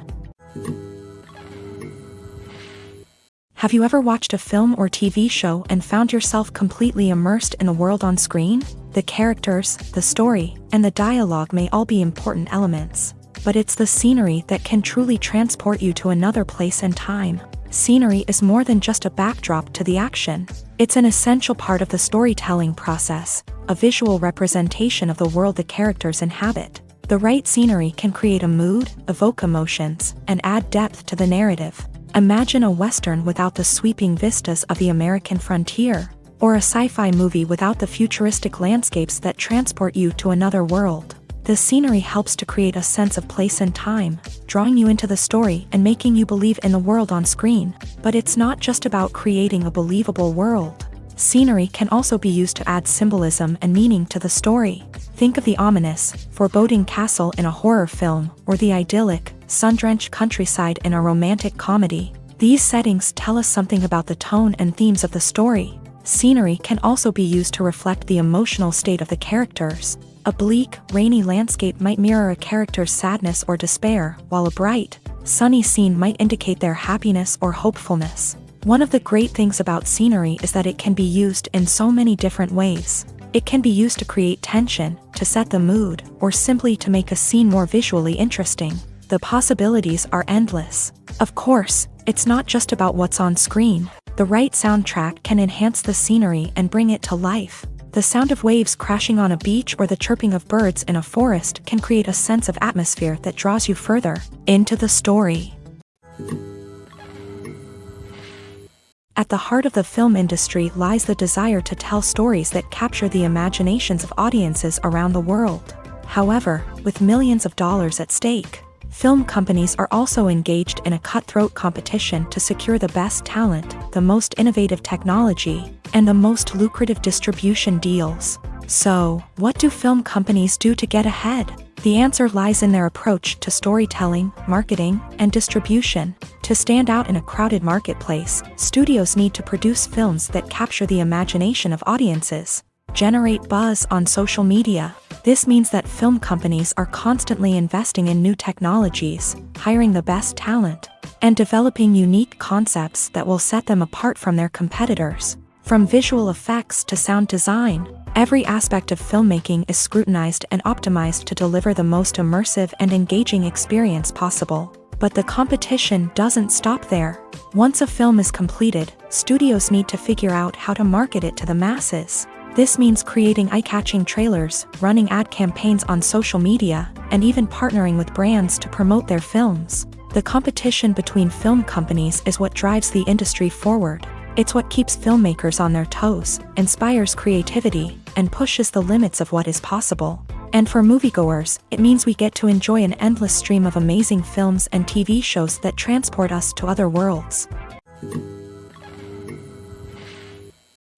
Have you ever watched a film or TV show and found yourself completely immersed in the world on screen? The characters, the story, and the dialogue may all be important elements, but it's the scenery that can truly transport you to another place and time. Scenery is more than just a backdrop to the action. It's an essential part of the storytelling process, a visual representation of the world the characters inhabit. The right scenery can create a mood, evoke emotions, and add depth to the narrative. Imagine a Western without the sweeping vistas of the American frontier, or a sci-fi movie without the futuristic landscapes that transport you to another world. The scenery helps to create a sense of place and time, drawing you into the story and making you believe in the world on screen. But it's not just about creating a believable world. Scenery can also be used to add symbolism and meaning to the story. Think of the ominous, foreboding castle in a horror film, or the idyllic, sun-drenched countryside in a romantic comedy. These settings tell us something about the tone and themes of the story. Scenery can also be used to reflect the emotional state of the characters. A bleak, rainy landscape might mirror a character's sadness or despair, while a bright, sunny scene might indicate their happiness or hopefulness. One of the great things about scenery is that it can be used in so many different ways. It can be used to create tension, to set the mood, or simply to make a scene more visually interesting. The possibilities are endless. Of course, it's not just about what's on screen. The right soundtrack can enhance the scenery and bring it to life. The sound of waves crashing on a beach or the chirping of birds in a forest can create a sense of atmosphere that draws you further into the story. At the heart of the film industry lies the desire to tell stories that capture the imaginations of audiences around the world. However, with millions of dollars at stake, film companies are also engaged in a cutthroat competition to secure the best talent, the most innovative technology, and the most lucrative distribution deals. So, what do film companies do to get ahead? The answer lies in their approach to storytelling, marketing, and distribution. To stand out in a crowded marketplace, studios need to produce films that capture the imagination of audiences, generate buzz on social media. This means that film companies are constantly investing in new technologies, hiring the best talent, and developing unique concepts that will set them apart from their competitors. From visual effects to sound design, every aspect of filmmaking is scrutinized and optimized to deliver the most immersive and engaging experience possible. But the competition doesn't stop there. Once a film is completed, studios need to figure out how to market it to the masses. This means creating eye-catching trailers, running ad campaigns on social media, and even partnering with brands to promote their films. The competition between film companies is what drives the industry forward. It's what keeps filmmakers on their toes, inspires creativity, and pushes the limits of what is possible. And for moviegoers, it means we get to enjoy an endless stream of amazing films and TV shows that transport us to other worlds.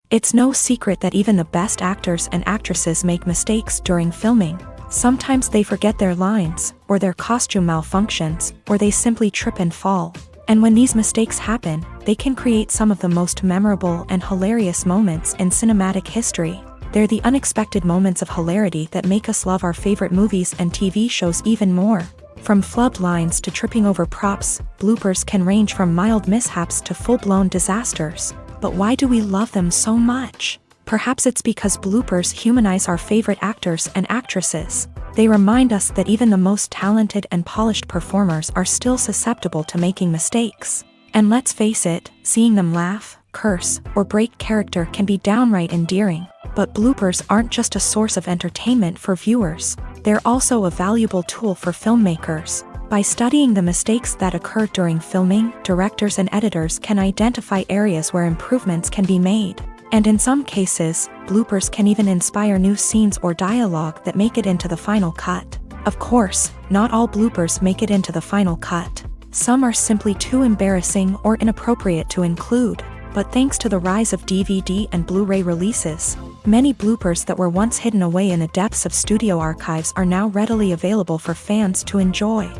It's no secret that even the best actors and actresses make mistakes during filming. Sometimes they forget their lines, or their costume malfunctions, or they simply trip and fall. And when these mistakes happen, they can create some of the most memorable and hilarious moments in cinematic history. They're the unexpected moments of hilarity that make us love our favorite movies and TV shows even more. From flubbed lines to tripping over props, bloopers can range from mild mishaps to full-blown disasters. But why do we love them so much? Perhaps it's because bloopers humanize our favorite actors and actresses. They remind us that even the most talented and polished performers are still susceptible to making mistakes. And let's face it, seeing them laugh, curse, or break character can be downright endearing. But bloopers aren't just a source of entertainment for viewers. They're also a valuable tool for filmmakers. By studying the mistakes that occur during filming, directors and editors can identify areas where improvements can be made. And in some cases, bloopers can even inspire new scenes or dialogue that make it into the final cut. Of course, not all bloopers make it into the final cut. Some are simply too embarrassing or inappropriate to include. But thanks to the rise of DVD and Blu-ray releases, many bloopers that were once hidden away in the depths of studio archives are now readily available for fans to enjoy.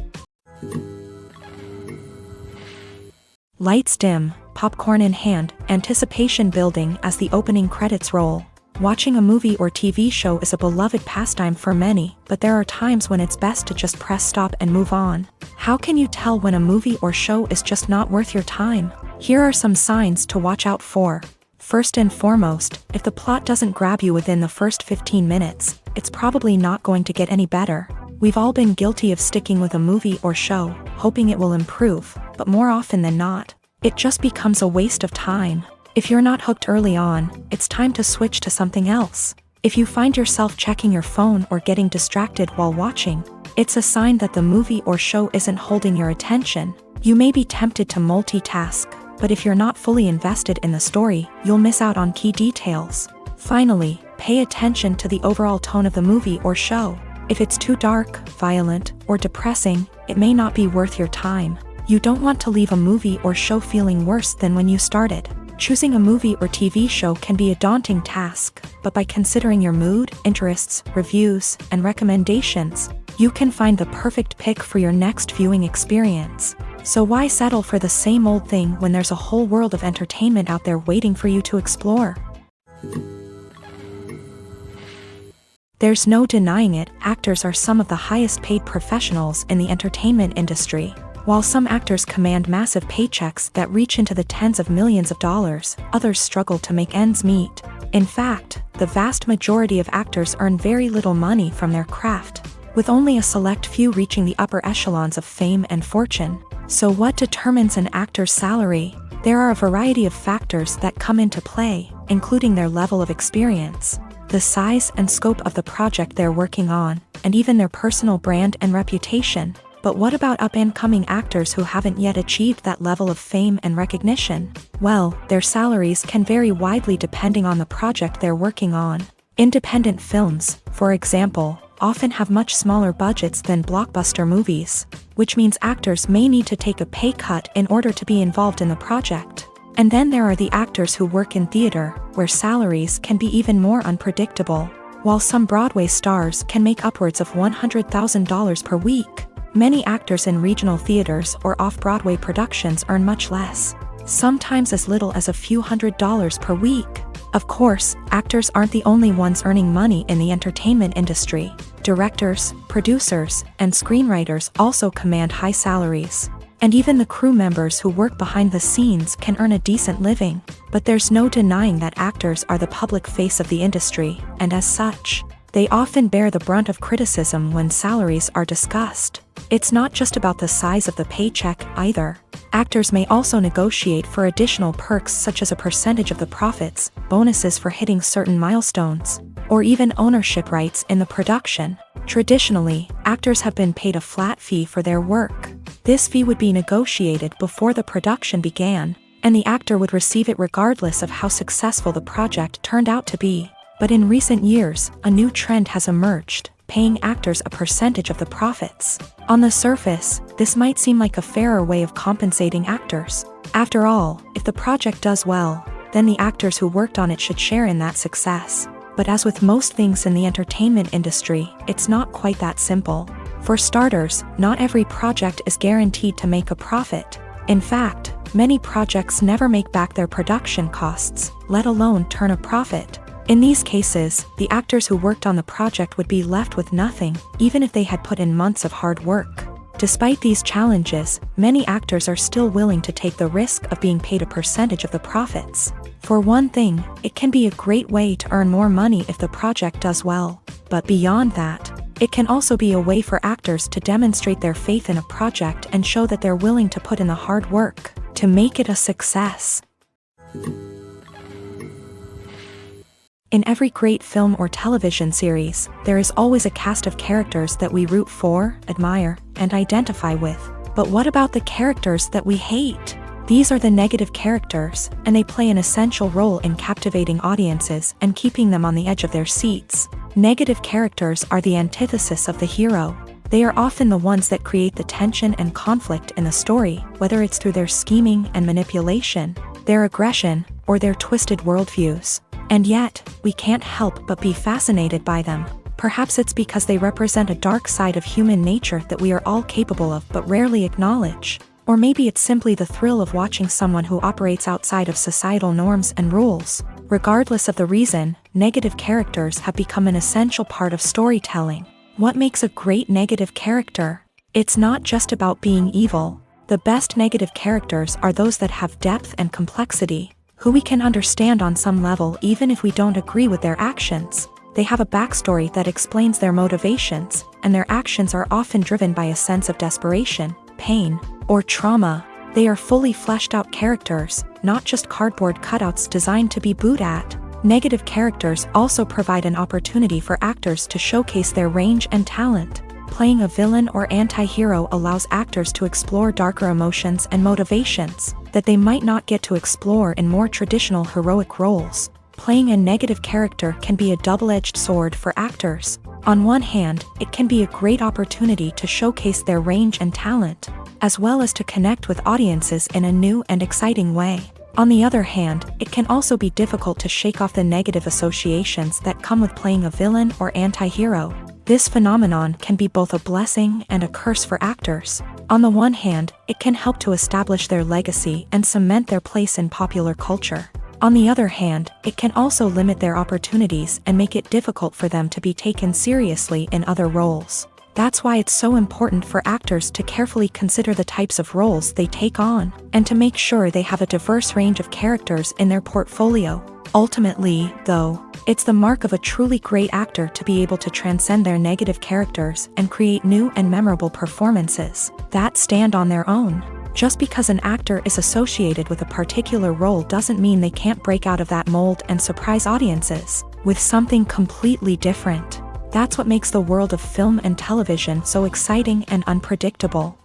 Lights dim, popcorn in hand, anticipation building as the opening credits roll. Watching a movie or TV show is a beloved pastime for many, but there are times when it's best to just press stop and move on. How can you tell when a movie or show is just not worth your time? Here are some signs to watch out for. First and foremost, if the plot doesn't grab you within the first 15 minutes, it's probably not going to get any better. We've all been guilty of sticking with a movie or show, hoping it will improve, but more often than not, it just becomes a waste of time. If you're not hooked early on, it's time to switch to something else. If you find yourself checking your phone or getting distracted while watching, it's a sign that the movie or show isn't holding your attention. You may be tempted to multitask, but if you're not fully invested in the story, you'll miss out on key details. Finally, pay attention to the overall tone of the movie or show. If it's too dark, violent, or depressing, it may not be worth your time. You don't want to leave a movie or show feeling worse than when you started. Choosing a movie or TV show can be a daunting task, but by considering your mood, interests, reviews, and recommendations, you can find the perfect pick for your next viewing experience. So why settle for the same old thing when there's a whole world of entertainment out there waiting for you to explore? There's no denying it, actors are some of the highest paid professionals in the entertainment industry. While some actors command massive paychecks that reach into the tens of millions of dollars, others struggle to make ends meet. In fact, the vast majority of actors earn very little money from their craft, with only a select few reaching the upper echelons of fame and fortune. So what determines an actor's salary? There are a variety of factors that come into play, including their level of experience, the size and scope of the project they're working on, and even their personal brand and reputation. But what about up-and-coming actors who haven't yet achieved that level of fame and recognition? Well, their salaries can vary widely depending on the project they're working on. Independent films, for example, often have much smaller budgets than blockbuster movies, which means actors may need to take a pay cut in order to be involved in the project. And then there are the actors who work in theater, where salaries can be even more unpredictable. While some Broadway stars can make upwards of $100,000 per week, many actors in regional theaters or off-Broadway productions earn much less, sometimes as little as a few $100s per week. Of course, actors aren't the only ones earning money in the entertainment industry. Directors, producers, and screenwriters also command high salaries. And even the crew members who work behind the scenes can earn a decent living. But there's no denying that actors are the public face of the industry, and as such, they often bear the brunt of criticism when salaries are discussed. It's not just about the size of the paycheck, either. Actors may also negotiate for additional perks such as a percentage of the profits, bonuses for hitting certain milestones, or even ownership rights in the production. Traditionally, actors have been paid a flat fee for their work. This fee would be negotiated before the production began, and the actor would receive it regardless of how successful the project turned out to be. But in recent years, a new trend has emerged, paying actors a percentage of the profits. On the surface, this might seem like a fairer way of compensating actors. After all, if the project does well, then the actors who worked on it should share in that success. But as with most things in the entertainment industry, it's not quite that simple. For starters, not every project is guaranteed to make a profit. In fact, many projects never make back their production costs, let alone turn a profit. In these cases, the actors who worked on the project would be left with nothing, even if they had put in months of hard work. Despite these challenges, many actors are still willing to take the risk of being paid a percentage of the profits. For one thing, it can be a great way to earn more money if the project does well. But beyond that, It can also be a way for actors to demonstrate their faith in a project and show that they're willing to put in the hard work to make it a success. In every great film or television series, there is always a cast of characters that we root for, admire, and identify with. But what about the characters that we hate? These are the negative characters, and they play an essential role in captivating audiences and keeping them on the edge of their seats. Negative characters are the antithesis of the hero. They are often the ones that create the tension and conflict in the story, whether it's through their scheming and manipulation, their aggression, or their twisted worldviews. And yet, we can't help but be fascinated by them. Perhaps it's because they represent a dark side of human nature that we are all capable of but rarely acknowledge. Or maybe it's simply the thrill of watching someone who operates outside of societal norms and rules. Regardless of the reason, negative characters have become an essential part of storytelling. What makes a great negative character? It's not just about being evil. The best negative characters are those that have depth and complexity, who we can understand on some level even if we don't agree with their actions. They have a backstory that explains their motivations, and their actions are often driven by a sense of desperation, pain, or trauma. They are fully fleshed out characters, not just cardboard cutouts designed to be booed at. Negative characters also provide an opportunity for actors to showcase their range and talent. Playing a villain or anti-hero allows actors to explore darker emotions and motivations that they might not get to explore in more traditional heroic roles. Playing a negative character can be a double-edged sword for actors. On one hand, it can be a great opportunity to showcase their range and talent, as well as to connect with audiences in a new and exciting way. On the other hand, it can also be difficult to shake off the negative associations that come with playing a villain or anti-hero. This phenomenon can be both a blessing and a curse for actors. On the one hand, it can help to establish their legacy and cement their place in popular culture. On the other hand, it can also limit their opportunities and make it difficult for them to be taken seriously in other roles. That's why it's so important for actors to carefully consider the types of roles they take on, and to make sure they have a diverse range of characters in their portfolio. Ultimately, though, it's the mark of a truly great actor to be able to transcend their negative characters and create new and memorable performances that stand on their own. Just because an actor is associated with a particular role doesn't mean they can't break out of that mold and surprise audiences with something completely different. That's what makes the world of film and television so exciting and unpredictable.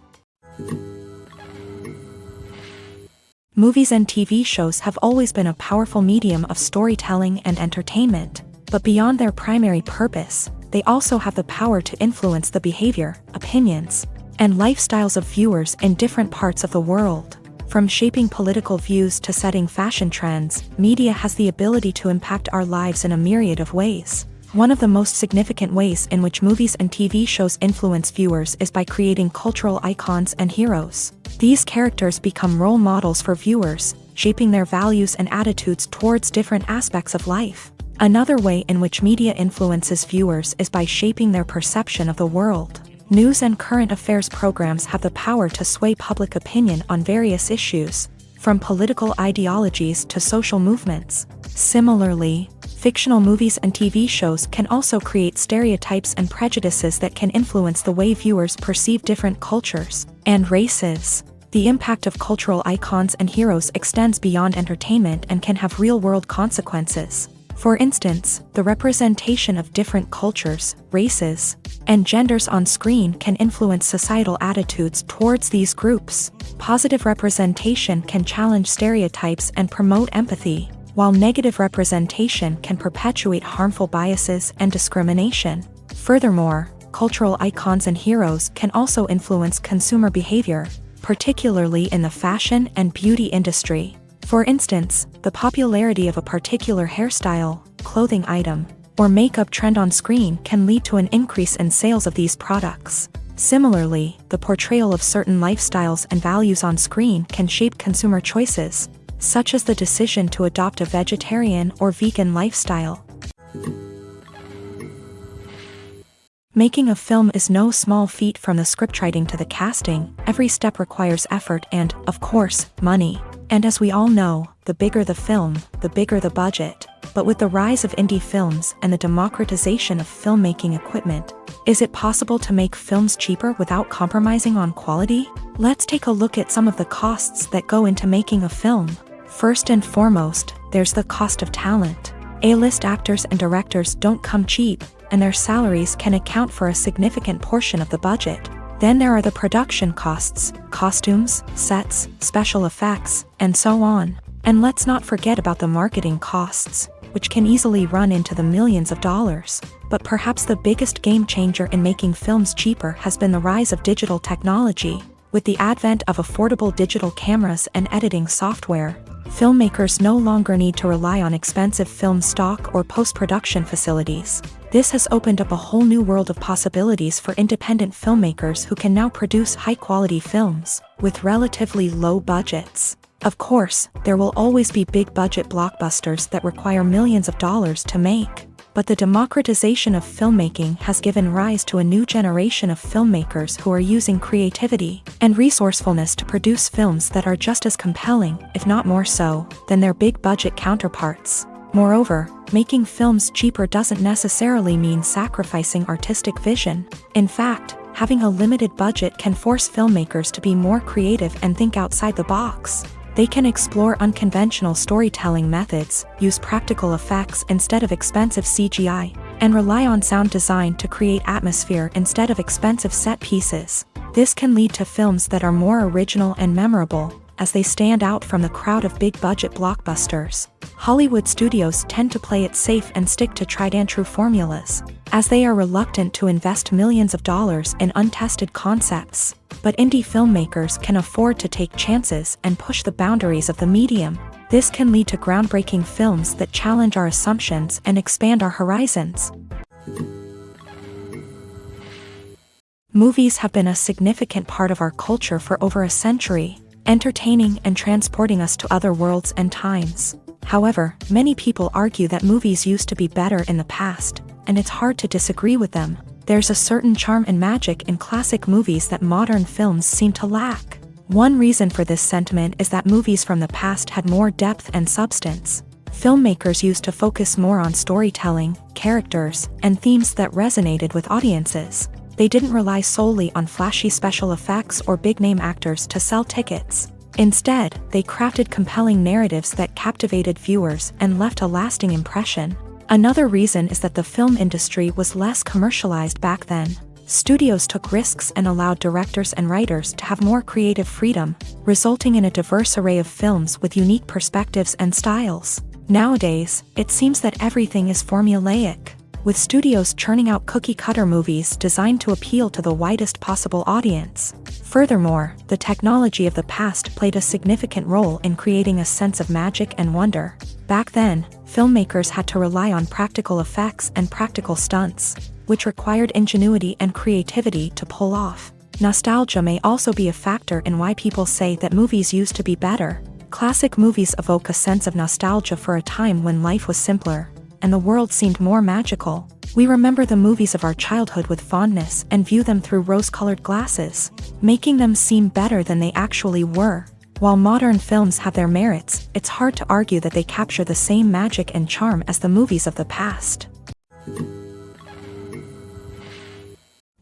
Movies and TV shows have always been a powerful medium of storytelling and entertainment, but beyond their primary purpose, they also have the power to influence the behavior, opinions, and lifestyles of viewers in different parts of the world. From shaping political views to setting fashion trends, media has the ability to impact our lives in a myriad of ways. One of the most significant ways in which movies and TV shows influence viewers is by creating cultural icons and heroes. These characters become role models for viewers, shaping their values and attitudes towards different aspects of life. Another way in which media influences viewers is by shaping their perception of the world. News and current affairs programs have the power to sway public opinion on various issues, from political ideologies to social movements. Similarly, fictional movies and TV shows can also create stereotypes and prejudices that can influence the way viewers perceive different cultures and races. The impact of cultural icons and heroes extends beyond entertainment and can have real-world consequences. For instance, the representation of different cultures, races, and genders on screen can influence societal attitudes towards these groups. Positive representation can challenge stereotypes and promote empathy, while negative representation can perpetuate harmful biases and discrimination. Furthermore, cultural icons and heroes can also influence consumer behavior, particularly in the fashion and beauty industry. For instance, the popularity of a particular hairstyle, clothing item, or makeup trend on screen can lead to an increase in sales of these products. Similarly, the portrayal of certain lifestyles and values on screen can shape consumer choices, such as the decision to adopt a vegetarian or vegan lifestyle. Making a film is no small feat. From the scriptwriting to the casting, every step requires effort and, of course, money. And as we all know, the bigger the film, the bigger the budget. But with the rise of indie films and the democratization of filmmaking equipment, is it possible to make films cheaper without compromising on quality? Let's take a look at some of the costs that go into making a film. First and foremost, there's the cost of talent. A-list actors and directors don't come cheap, and their salaries can account for a significant portion of the budget. Then there are the production costs, costumes, sets, special effects, and so on. And let's not forget about the marketing costs, which can easily run into the millions of dollars. But perhaps the biggest game changer in making films cheaper has been the rise of digital technology. With the advent of affordable digital cameras and editing software, filmmakers no longer need to rely on expensive film stock or post-production facilities. This has opened up a whole new world of possibilities for independent filmmakers who can now produce high-quality films with relatively low budgets. Of course, there will always be big-budget blockbusters that require millions of dollars to make. But the democratization of filmmaking has given rise to a new generation of filmmakers who are using creativity and resourcefulness to produce films that are just as compelling, if not more so, than their big-budget counterparts. Moreover, making films cheaper doesn't necessarily mean sacrificing artistic vision. In fact, having a limited budget can force filmmakers to be more creative and think outside the box. They can explore unconventional storytelling methods, use practical effects instead of expensive CGI, and rely on sound design to create atmosphere instead of expensive set pieces. This can lead to films that are more original and memorable, as they stand out from the crowd of big-budget blockbusters. Hollywood studios tend to play it safe and stick to tried-and-true formulas, as they are reluctant to invest millions of dollars in untested concepts. But indie filmmakers can afford to take chances and push the boundaries of the medium. This can lead to groundbreaking films that challenge our assumptions and expand our horizons. Movies have been a significant part of our culture for over a century, entertaining and transporting us to other worlds and times. However, many people argue that movies used to be better in the past, and it's hard to disagree with them. There's a certain charm and magic in classic movies that modern films seem to lack. One reason for this sentiment is that movies from the past had more depth and substance. Filmmakers used to focus more on storytelling, characters, and themes that resonated with audiences. They didn't rely solely on flashy special effects or big-name actors to sell tickets. Instead, they crafted compelling narratives that captivated viewers and left a lasting impression. Another reason is that the film industry was less commercialized back then. Studios took risks and allowed directors and writers to have more creative freedom, resulting in a diverse array of films with unique perspectives and styles. Nowadays, it seems that everything is formulaic, with studios churning out cookie-cutter movies designed to appeal to the widest possible audience. Furthermore, the technology of the past played a significant role in creating a sense of magic and wonder. Back then, filmmakers had to rely on practical effects and practical stunts, which required ingenuity and creativity to pull off. Nostalgia may also be a factor in why people say that movies used to be better. Classic movies evoke a sense of nostalgia for a time when life was simpler, and the world seemed more magical. We remember the movies of our childhood with fondness and view them through rose-colored glasses, making them seem better than they actually were. While modern films have their merits, it's hard to argue that they capture the same magic and charm as the movies of the past.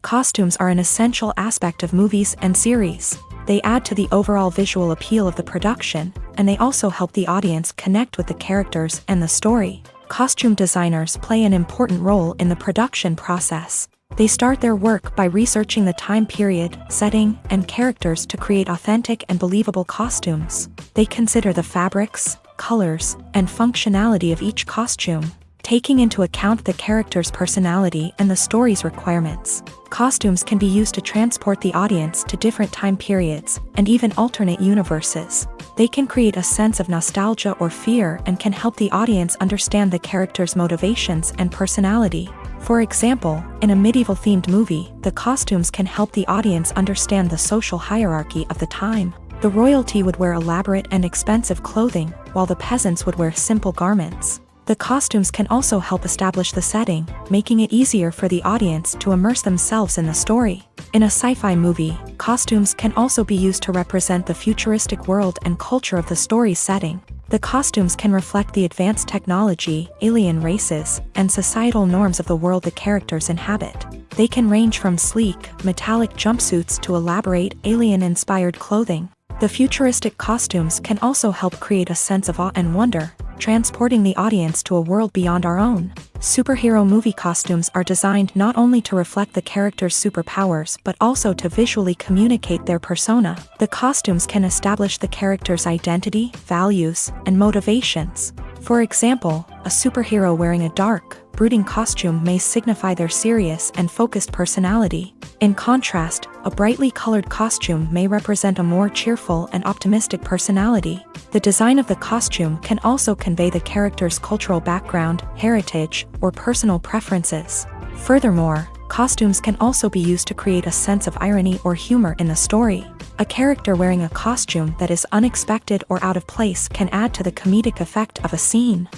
Costumes are an essential aspect of movies and series. They add to the overall visual appeal of the production, and they also help the audience connect with the characters and the story. Costume designers play an important role in the production process. They start their work by researching the time period, setting, and characters to create authentic and believable costumes. They consider the fabrics, colors, and functionality of each costume, taking into account the character's personality and the story's requirements. Costumes can be used to transport the audience to different time periods and even alternate universes. They can create a sense of nostalgia or fear and can help the audience understand the character's motivations and personality. For example, in a medieval-themed movie, the costumes can help the audience understand the social hierarchy of the time. The royalty would wear elaborate and expensive clothing, while the peasants would wear simple garments. The costumes can also help establish the setting, making it easier for the audience to immerse themselves in the story. In a sci-fi movie, costumes can also be used to represent the futuristic world and culture of the story's setting. The costumes can reflect the advanced technology, alien races, and societal norms of the world the characters inhabit. They can range from sleek, metallic jumpsuits to elaborate, alien-inspired clothing. The futuristic costumes can also help create a sense of awe and wonder, transporting the audience to a world beyond our own. Superhero movie costumes are designed not only to reflect the character's superpowers but also to visually communicate their persona. The costumes can establish the character's identity, values, and motivations. For example, a superhero wearing a dark, brooding costume may signify their serious and focused personality. In contrast, a brightly colored costume may represent a more cheerful and optimistic personality. The design of the costume can also convey the character's cultural background, heritage, or personal preferences. Furthermore, costumes can also be used to create a sense of irony or humor in the story. A character wearing a costume that is unexpected or out of place can add to the comedic effect of a scene.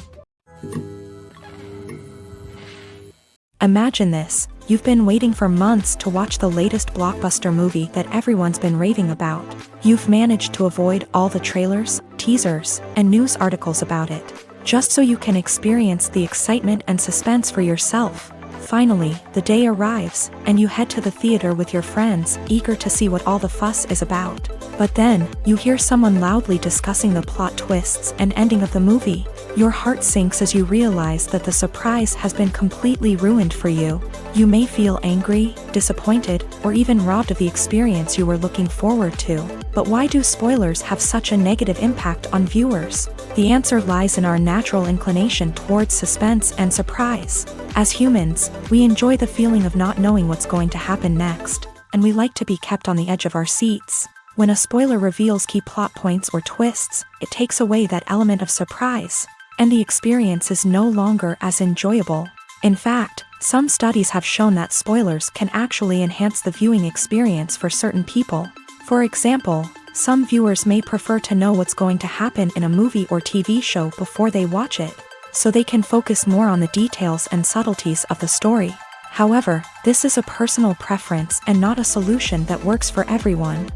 Imagine this. You've been waiting for months to watch the latest blockbuster movie that everyone's been raving about. You've managed to avoid all the trailers, teasers, and news articles about it, just so you can experience the excitement and suspense for yourself. Finally, the day arrives, and you head to the theater with your friends, eager to see what all the fuss is about. But then, you hear someone loudly discussing the plot twists and ending of the movie. Your heart sinks as you realize that the surprise has been completely ruined for you. You may feel angry, disappointed, or even robbed of the experience you were looking forward to. But why do spoilers have such a negative impact on viewers? The answer lies in our natural inclination towards suspense and surprise. As humans, we enjoy the feeling of not knowing what's going to happen next, and we like to be kept on the edge of our seats. When a spoiler reveals key plot points or twists, it takes away that element of surprise, and the experience is no longer as enjoyable. In fact, some studies have shown that spoilers can actually enhance the viewing experience for certain people. For example, some viewers may prefer to know what's going to happen in a movie or TV show before they watch it, so they can focus more on the details and subtleties of the story. However, this is a personal preference and not a solution that works for everyone.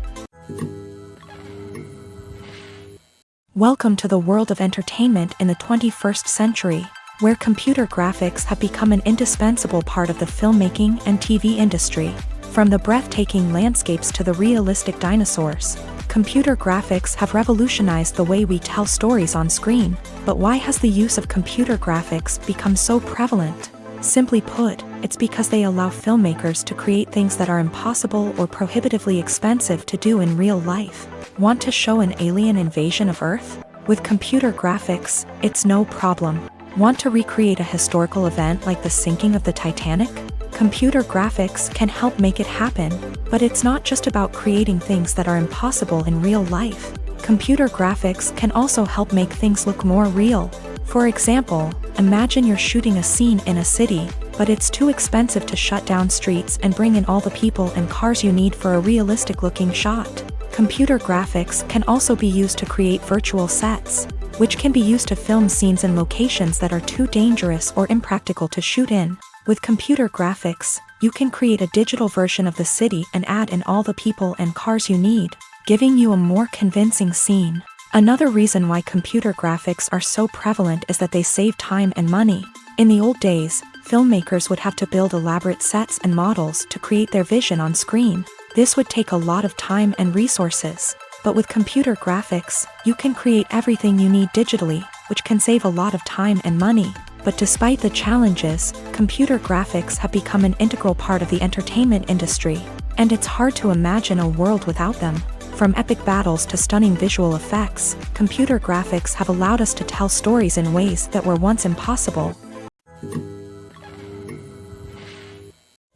Welcome to the world of entertainment in the 21st century, where computer graphics have become an indispensable part of the filmmaking and TV industry. From the breathtaking landscapes to the realistic dinosaurs, computer graphics have revolutionized the way we tell stories on screen. But why has the use of computer graphics become so prevalent? Simply put, it's because they allow filmmakers to create things that are impossible or prohibitively expensive to do in real life. Want to show an alien invasion of Earth? With computer graphics, it's no problem. Want to recreate a historical event like the sinking of the Titanic? Computer graphics can help make it happen, but it's not just about creating things that are impossible in real life. Computer graphics can also help make things look more real. For example, imagine you're shooting a scene in a city, but it's too expensive to shut down streets and bring in all the people and cars you need for a realistic-looking shot. Computer graphics can also be used to create virtual sets, which can be used to film scenes in locations that are too dangerous or impractical to shoot in. With computer graphics, you can create a digital version of the city and add in all the people and cars you need, giving you a more convincing scene. Another reason why computer graphics are so prevalent is that they save time and money. In the old days, filmmakers would have to build elaborate sets and models to create their vision on screen. This would take a lot of time and resources. But with computer graphics, you can create everything you need digitally, which can save a lot of time and money. But despite the challenges, computer graphics have become an integral part of the entertainment industry, and it's hard to imagine a world without them. From epic battles to stunning visual effects, computer graphics have allowed us to tell stories in ways that were once impossible.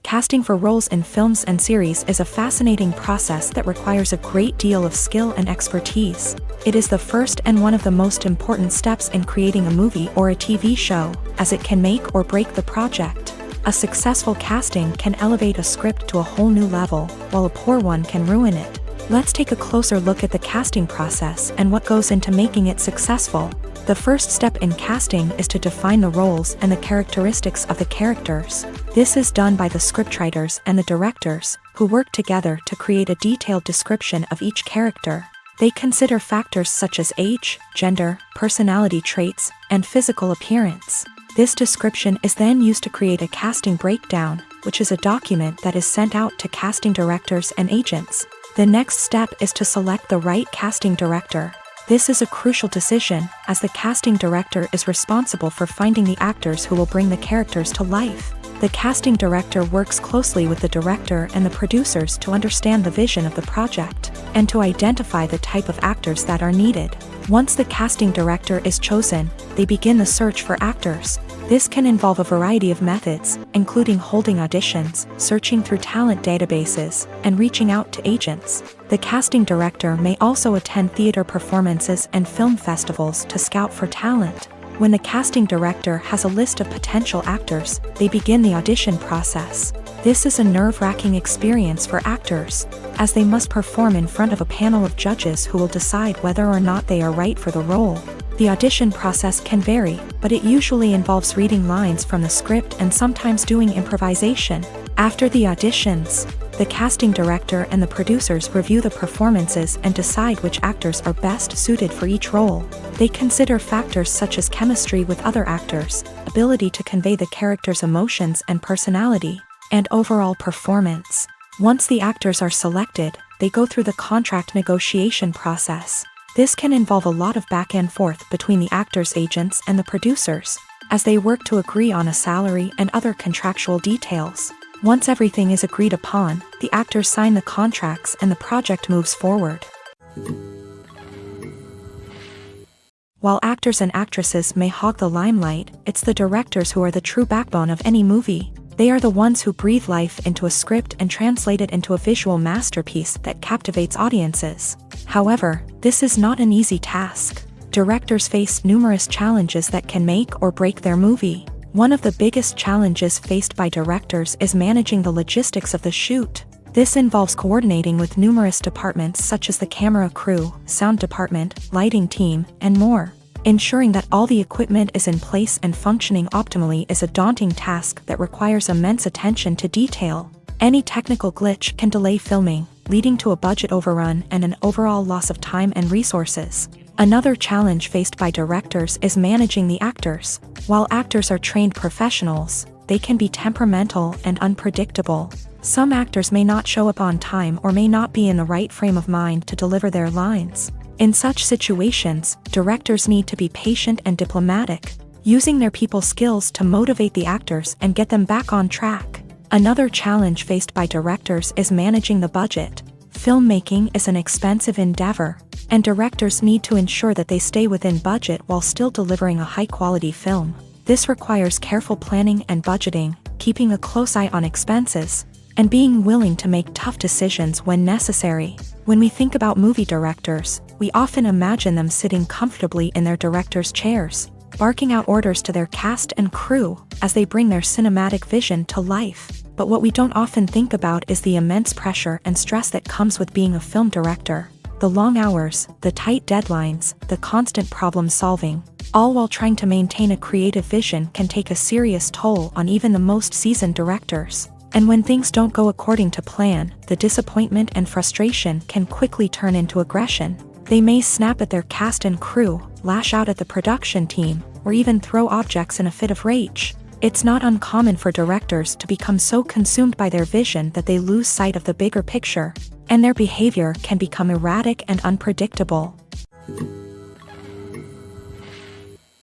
Casting for roles in films and series is a fascinating process that requires a great deal of skill and expertise. It is the first and one of the most important steps in creating a movie or a TV show, as it can make or break the project. A successful casting can elevate a script to a whole new level, while a poor one can ruin it. Let's take a closer look at the casting process and what goes into making it successful. The first step in casting is to define the roles and the characteristics of the characters. This is done by the scriptwriters and the directors, who work together to create a detailed description of each character. They consider factors such as age, gender, personality traits, and physical appearance. This description is then used to create a casting breakdown, which is a document that is sent out to casting directors and agents. The next step is to select the right casting director. This is a crucial decision, as the casting director is responsible for finding the actors who will bring the characters to life. The casting director works closely with the director and the producers to understand the vision of the project, and to identify the type of actors that are needed. Once the casting director is chosen, they begin the search for actors. This can involve a variety of methods, including holding auditions, searching through talent databases, and reaching out to agents. The casting director may also attend theater performances and film festivals to scout for talent. When the casting director has a list of potential actors, they begin the audition process. This is a nerve-wracking experience for actors, as they must perform in front of a panel of judges who will decide whether or not they are right for the role. The audition process can vary, but it usually involves reading lines from the script and sometimes doing improvisation. After the auditions, the casting director and the producers review the performances and decide which actors are best suited for each role. They consider factors such as chemistry with other actors, ability to convey the character's emotions and personality, and overall performance. Once the actors are selected, they go through the contract negotiation process. This can involve a lot of back and forth between the actors' agents and the producers, as they work to agree on a salary and other contractual details. Once everything is agreed upon, the actors sign the contracts and the project moves forward. While actors and actresses may hog the limelight, it's the directors who are the true backbone of any movie. They are the ones who breathe life into a script and translate it into a visual masterpiece that captivates audiences. However, this is not an easy task. Directors face numerous challenges that can make or break their movie. One of the biggest challenges faced by directors is managing the logistics of the shoot. This involves coordinating with numerous departments such as the camera crew, sound department, lighting team, and more. Ensuring that all the equipment is in place and functioning optimally is a daunting task that requires immense attention to detail. Any technical glitch can delay filming, leading to a budget overrun and an overall loss of time and resources. Another challenge faced by directors is managing the actors. While actors are trained professionals, they can be temperamental and unpredictable. Some actors may not show up on time or may not be in the right frame of mind to deliver their lines. In such situations, directors need to be patient and diplomatic, using their people skills to motivate the actors and get them back on track. Another challenge faced by directors is managing the budget. Filmmaking is an expensive endeavor, and directors need to ensure that they stay within budget while still delivering a high-quality film. This requires careful planning and budgeting, keeping a close eye on expenses, and being willing to make tough decisions when necessary. When we think about movie directors, we often imagine them sitting comfortably in their director's chairs, barking out orders to their cast and crew as they bring their cinematic vision to life. But what we don't often think about is the immense pressure and stress that comes with being a film director. The long hours, the tight deadlines, the constant problem solving, all while trying to maintain a creative vision can take a serious toll on even the most seasoned directors. And when things don't go according to plan, the disappointment and frustration can quickly turn into aggression. They may snap at their cast and crew, lash out at the production team, or even throw objects in a fit of rage. It's not uncommon for directors to become so consumed by their vision that they lose sight of the bigger picture, and their behavior can become erratic and unpredictable.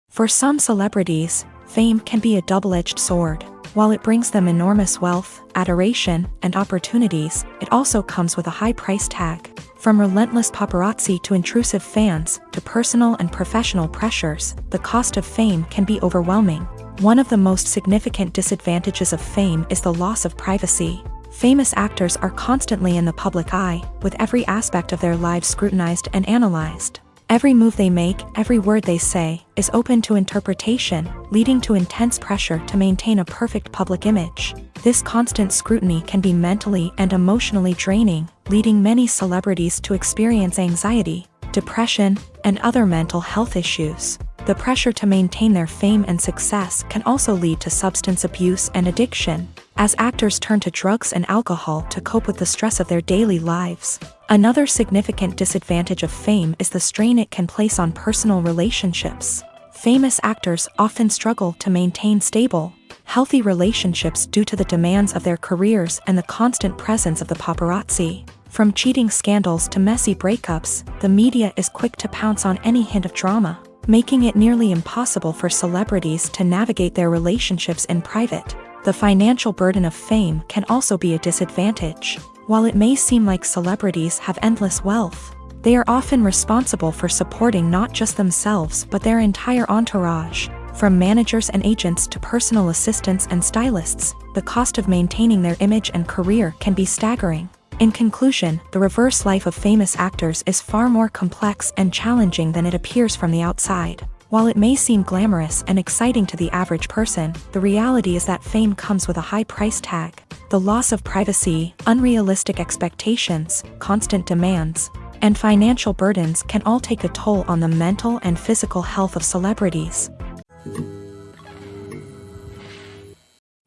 For some celebrities, fame can be a double-edged sword. While it brings them enormous wealth, adoration, and opportunities, it also comes with a high price tag. From relentless paparazzi to intrusive fans, to personal and professional pressures, the cost of fame can be overwhelming. One of the most significant disadvantages of fame is the loss of privacy. Famous actors are constantly in the public eye, with every aspect of their lives scrutinized and analyzed. Every move they make, every word they say, is open to interpretation, leading to intense pressure to maintain a perfect public image. This constant scrutiny can be mentally and emotionally draining, leading many celebrities to experience anxiety, depression, and other mental health issues. The pressure to maintain their fame and success can also lead to substance abuse and addiction. as actors turn to drugs and alcohol to cope with the stress of their daily lives. Another significant disadvantage of fame is the strain it can place on personal relationships. Famous actors often struggle to maintain stable, healthy relationships due to the demands of their careers and the constant presence of the paparazzi. From cheating scandals to messy breakups, the media is quick to pounce on any hint of drama, making it nearly impossible for celebrities to navigate their relationships in private. The financial burden of fame can also be a disadvantage. While it may seem like celebrities have endless wealth, they are often responsible for supporting not just themselves but their entire entourage. From managers and agents to personal assistants and stylists, the cost of maintaining their image and career can be staggering. In conclusion, the reverse life of famous actors is far more complex and challenging than it appears from the outside. While it may seem glamorous and exciting to the average person, the reality is that fame comes with a high price tag. The loss of privacy, unrealistic expectations, constant demands, and financial burdens can all take a toll on the mental and physical health of celebrities.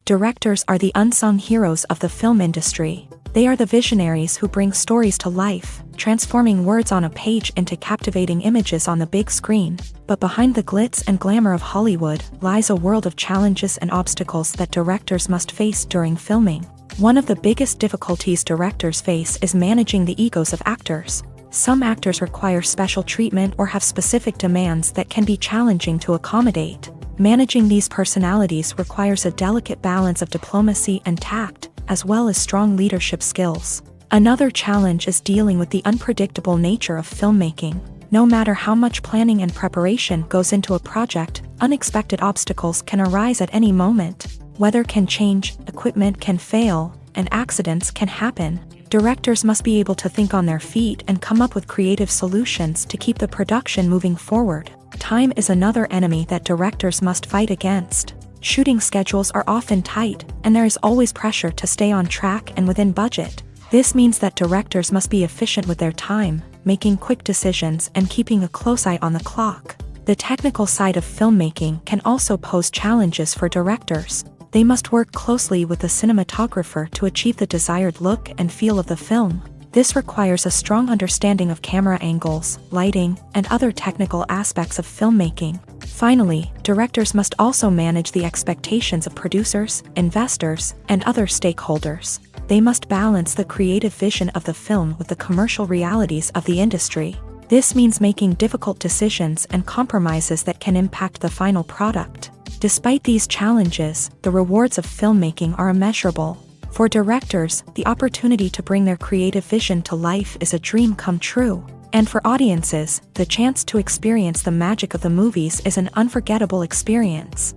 Directors are the unsung heroes of the film industry. They are the visionaries who bring stories to life, transforming words on a page into captivating images on the big screen. But behind the glitz and glamour of Hollywood lies a world of challenges and obstacles that directors must face during filming. One of the biggest difficulties directors face is managing the egos of actors. Some actors require special treatment or have specific demands that can be challenging to accommodate. Managing these personalities requires a delicate balance of diplomacy and tact, as well as strong leadership skills. Another challenge is dealing with the unpredictable nature of filmmaking. No matter how much planning and preparation goes into a project, unexpected obstacles can arise at any moment. Weather can change, equipment can fail, and accidents can happen. Directors must be able to think on their feet and come up with creative solutions to keep the production moving forward. Time is another enemy that directors must fight against. Shooting schedules are often tight, and there is always pressure to stay on track and within budget. This means that directors must be efficient with their time, making quick decisions and keeping a close eye on the clock. The technical side of filmmaking can also pose challenges for directors. They must work closely with the cinematographer to achieve the desired look and feel of the film. This requires a strong understanding of camera angles, lighting, and other technical aspects of filmmaking. Finally, directors must also manage the expectations of producers, investors, and other stakeholders. They must balance the creative vision of the film with the commercial realities of the industry. This means making difficult decisions and compromises that can impact the final product. Despite these challenges, the rewards of filmmaking are immeasurable. For directors, the opportunity to bring their creative vision to life is a dream come true. And for audiences, the chance to experience the magic of the movies is an unforgettable experience.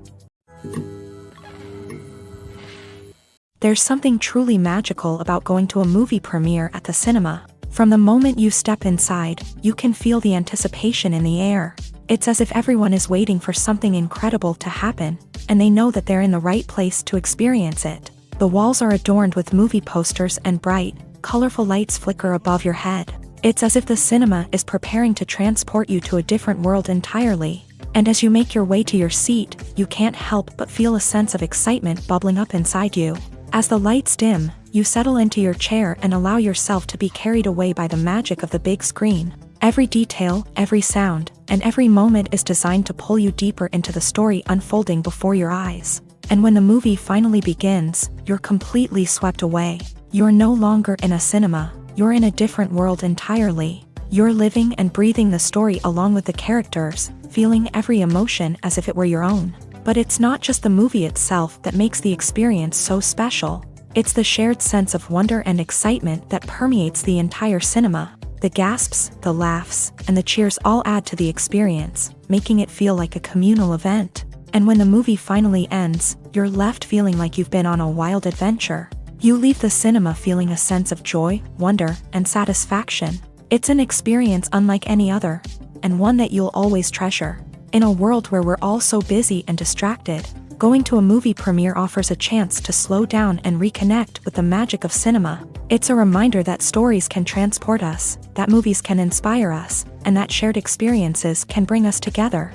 There's something truly magical about going to a movie premiere at the cinema. From the moment you step inside, you can feel the anticipation in the air. It's as if everyone is waiting for something incredible to happen, and they know that they're in the right place to experience it. The walls are adorned with movie posters and bright, colorful lights flicker above your head. It's as if the cinema is preparing to transport you to a different world entirely. And as you make your way to your seat, you can't help but feel a sense of excitement bubbling up inside you. As the lights dim, you settle into your chair and allow yourself to be carried away by the magic of the big screen. Every detail, every sound, and every moment is designed to pull you deeper into the story unfolding before your eyes. And when the movie finally begins, you're completely swept away. You're no longer in a cinema, you're in a different world entirely. You're living and breathing the story along with the characters, feeling every emotion as if it were your own. But it's not just the movie itself that makes the experience so special. It's the shared sense of wonder and excitement that permeates the entire cinema. The gasps, the laughs, and the cheers all add to the experience, making it feel like a communal event. And when the movie finally ends, you're left feeling like you've been on a wild adventure. You leave the cinema feeling a sense of joy, wonder, and satisfaction. It's an experience unlike any other, and one that you'll always treasure. In a world where we're all so busy and distracted, going to a movie premiere offers a chance to slow down and reconnect with the magic of cinema. It's a reminder that stories can transport us, that movies can inspire us, and that shared experiences can bring us together.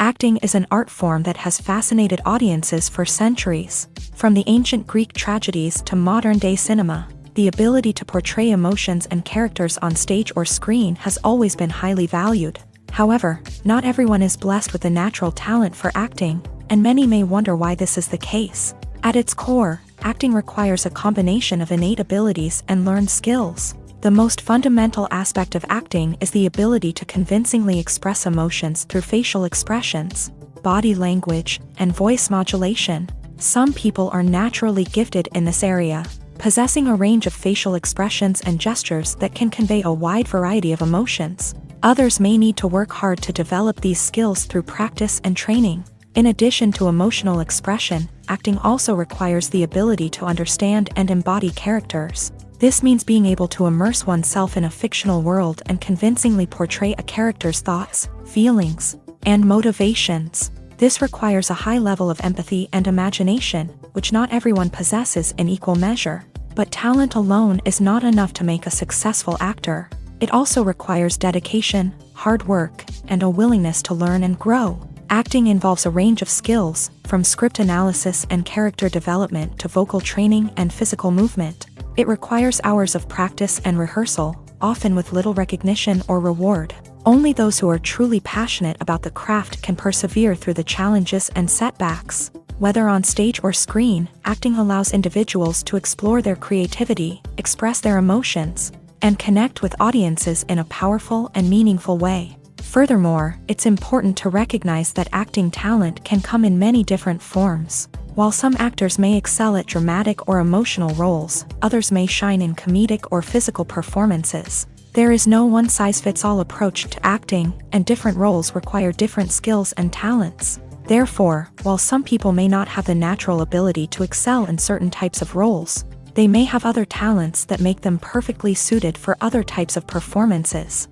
Acting is an art form that has fascinated audiences for centuries. From the ancient Greek tragedies to modern-day cinema, the ability to portray emotions and characters on stage or screen has always been highly valued. However, not everyone is blessed with a natural talent for acting, and many may wonder why this is the case. At its core, acting requires a combination of innate abilities and learned skills. The most fundamental aspect of acting is the ability to convincingly express emotions through facial expressions, body language, and voice modulation. Some people are naturally gifted in this area, possessing a range of facial expressions and gestures that can convey a wide variety of emotions. Others may need to work hard to develop these skills through practice and training. In addition to emotional expression, acting also requires the ability to understand and embody characters. This means being able to immerse oneself in a fictional world and convincingly portray a character's thoughts, feelings, and motivations. This requires a high level of empathy and imagination, which not everyone possesses in equal measure. But talent alone is not enough to make a successful actor. It also requires dedication, hard work, and a willingness to learn and grow. Acting involves a range of skills, from script analysis and character development to vocal training and physical movement. It requires hours of practice and rehearsal, often with little recognition or reward. Only those who are truly passionate about the craft can persevere through the challenges and setbacks. Whether on stage or screen, acting allows individuals to explore their creativity, express their emotions, and connect with audiences in a powerful and meaningful way. Furthermore, it's important to recognize that acting talent can come in many different forms. While some actors may excel at dramatic or emotional roles, others may shine in comedic or physical performances. There is no one-size-fits-all approach to acting, and different roles require different skills and talents. Therefore, while some people may not have the natural ability to excel in certain types of roles, they may have other talents that make them perfectly suited for other types of performances.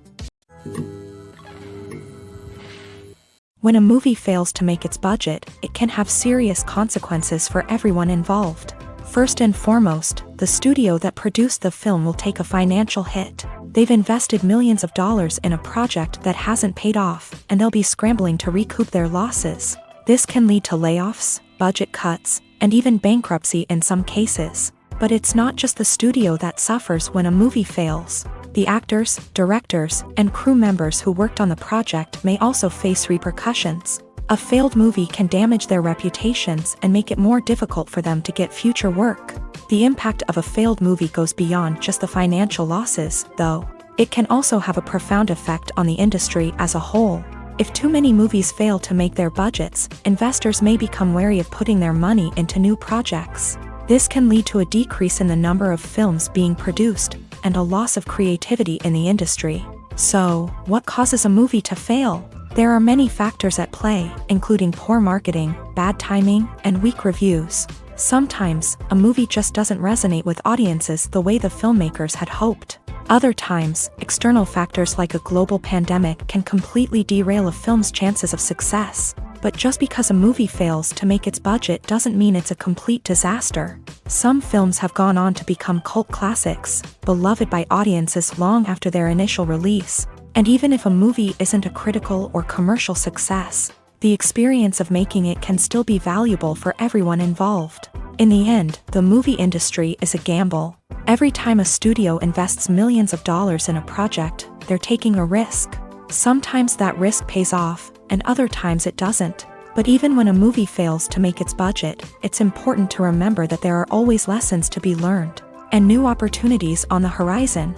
When a movie fails to make its budget, it can have serious consequences for everyone involved. First and foremost, the studio that produced the film will take a financial hit. They've invested millions of dollars in a project that hasn't paid off, and they'll be scrambling to recoup their losses. This can lead to layoffs, budget cuts, and even bankruptcy in some cases. But it's not just the studio that suffers when a movie fails. The actors, directors, and crew members who worked on the project may also face repercussions. A failed movie can damage their reputations and make it more difficult for them to get future work. The impact of a failed movie goes beyond just the financial losses, though. It can also have a profound effect on the industry as a whole. If too many movies fail to make their budgets, investors may become wary of putting their money into new projects. This can lead to a decrease in the number of films being produced, and a loss of creativity in the industry. So, what causes a movie to fail? There are many factors at play, including poor marketing, bad timing, and weak reviews. Sometimes, a movie just doesn't resonate with audiences the way the filmmakers had hoped. Other times, external factors like a global pandemic can completely derail a film's chances of success. But just because a movie fails to make its budget doesn't mean it's a complete disaster. Some films have gone on to become cult classics, beloved by audiences long after their initial release. And even if a movie isn't a critical or commercial success, the experience of making it can still be valuable for everyone involved. In the end, the movie industry is a gamble. Every time a studio invests millions of dollars in a project, they're taking a risk. Sometimes that risk pays off, and other times it doesn't. But even when a movie fails to make its budget, it's important to remember that there are always lessons to be learned, and new opportunities on the horizon.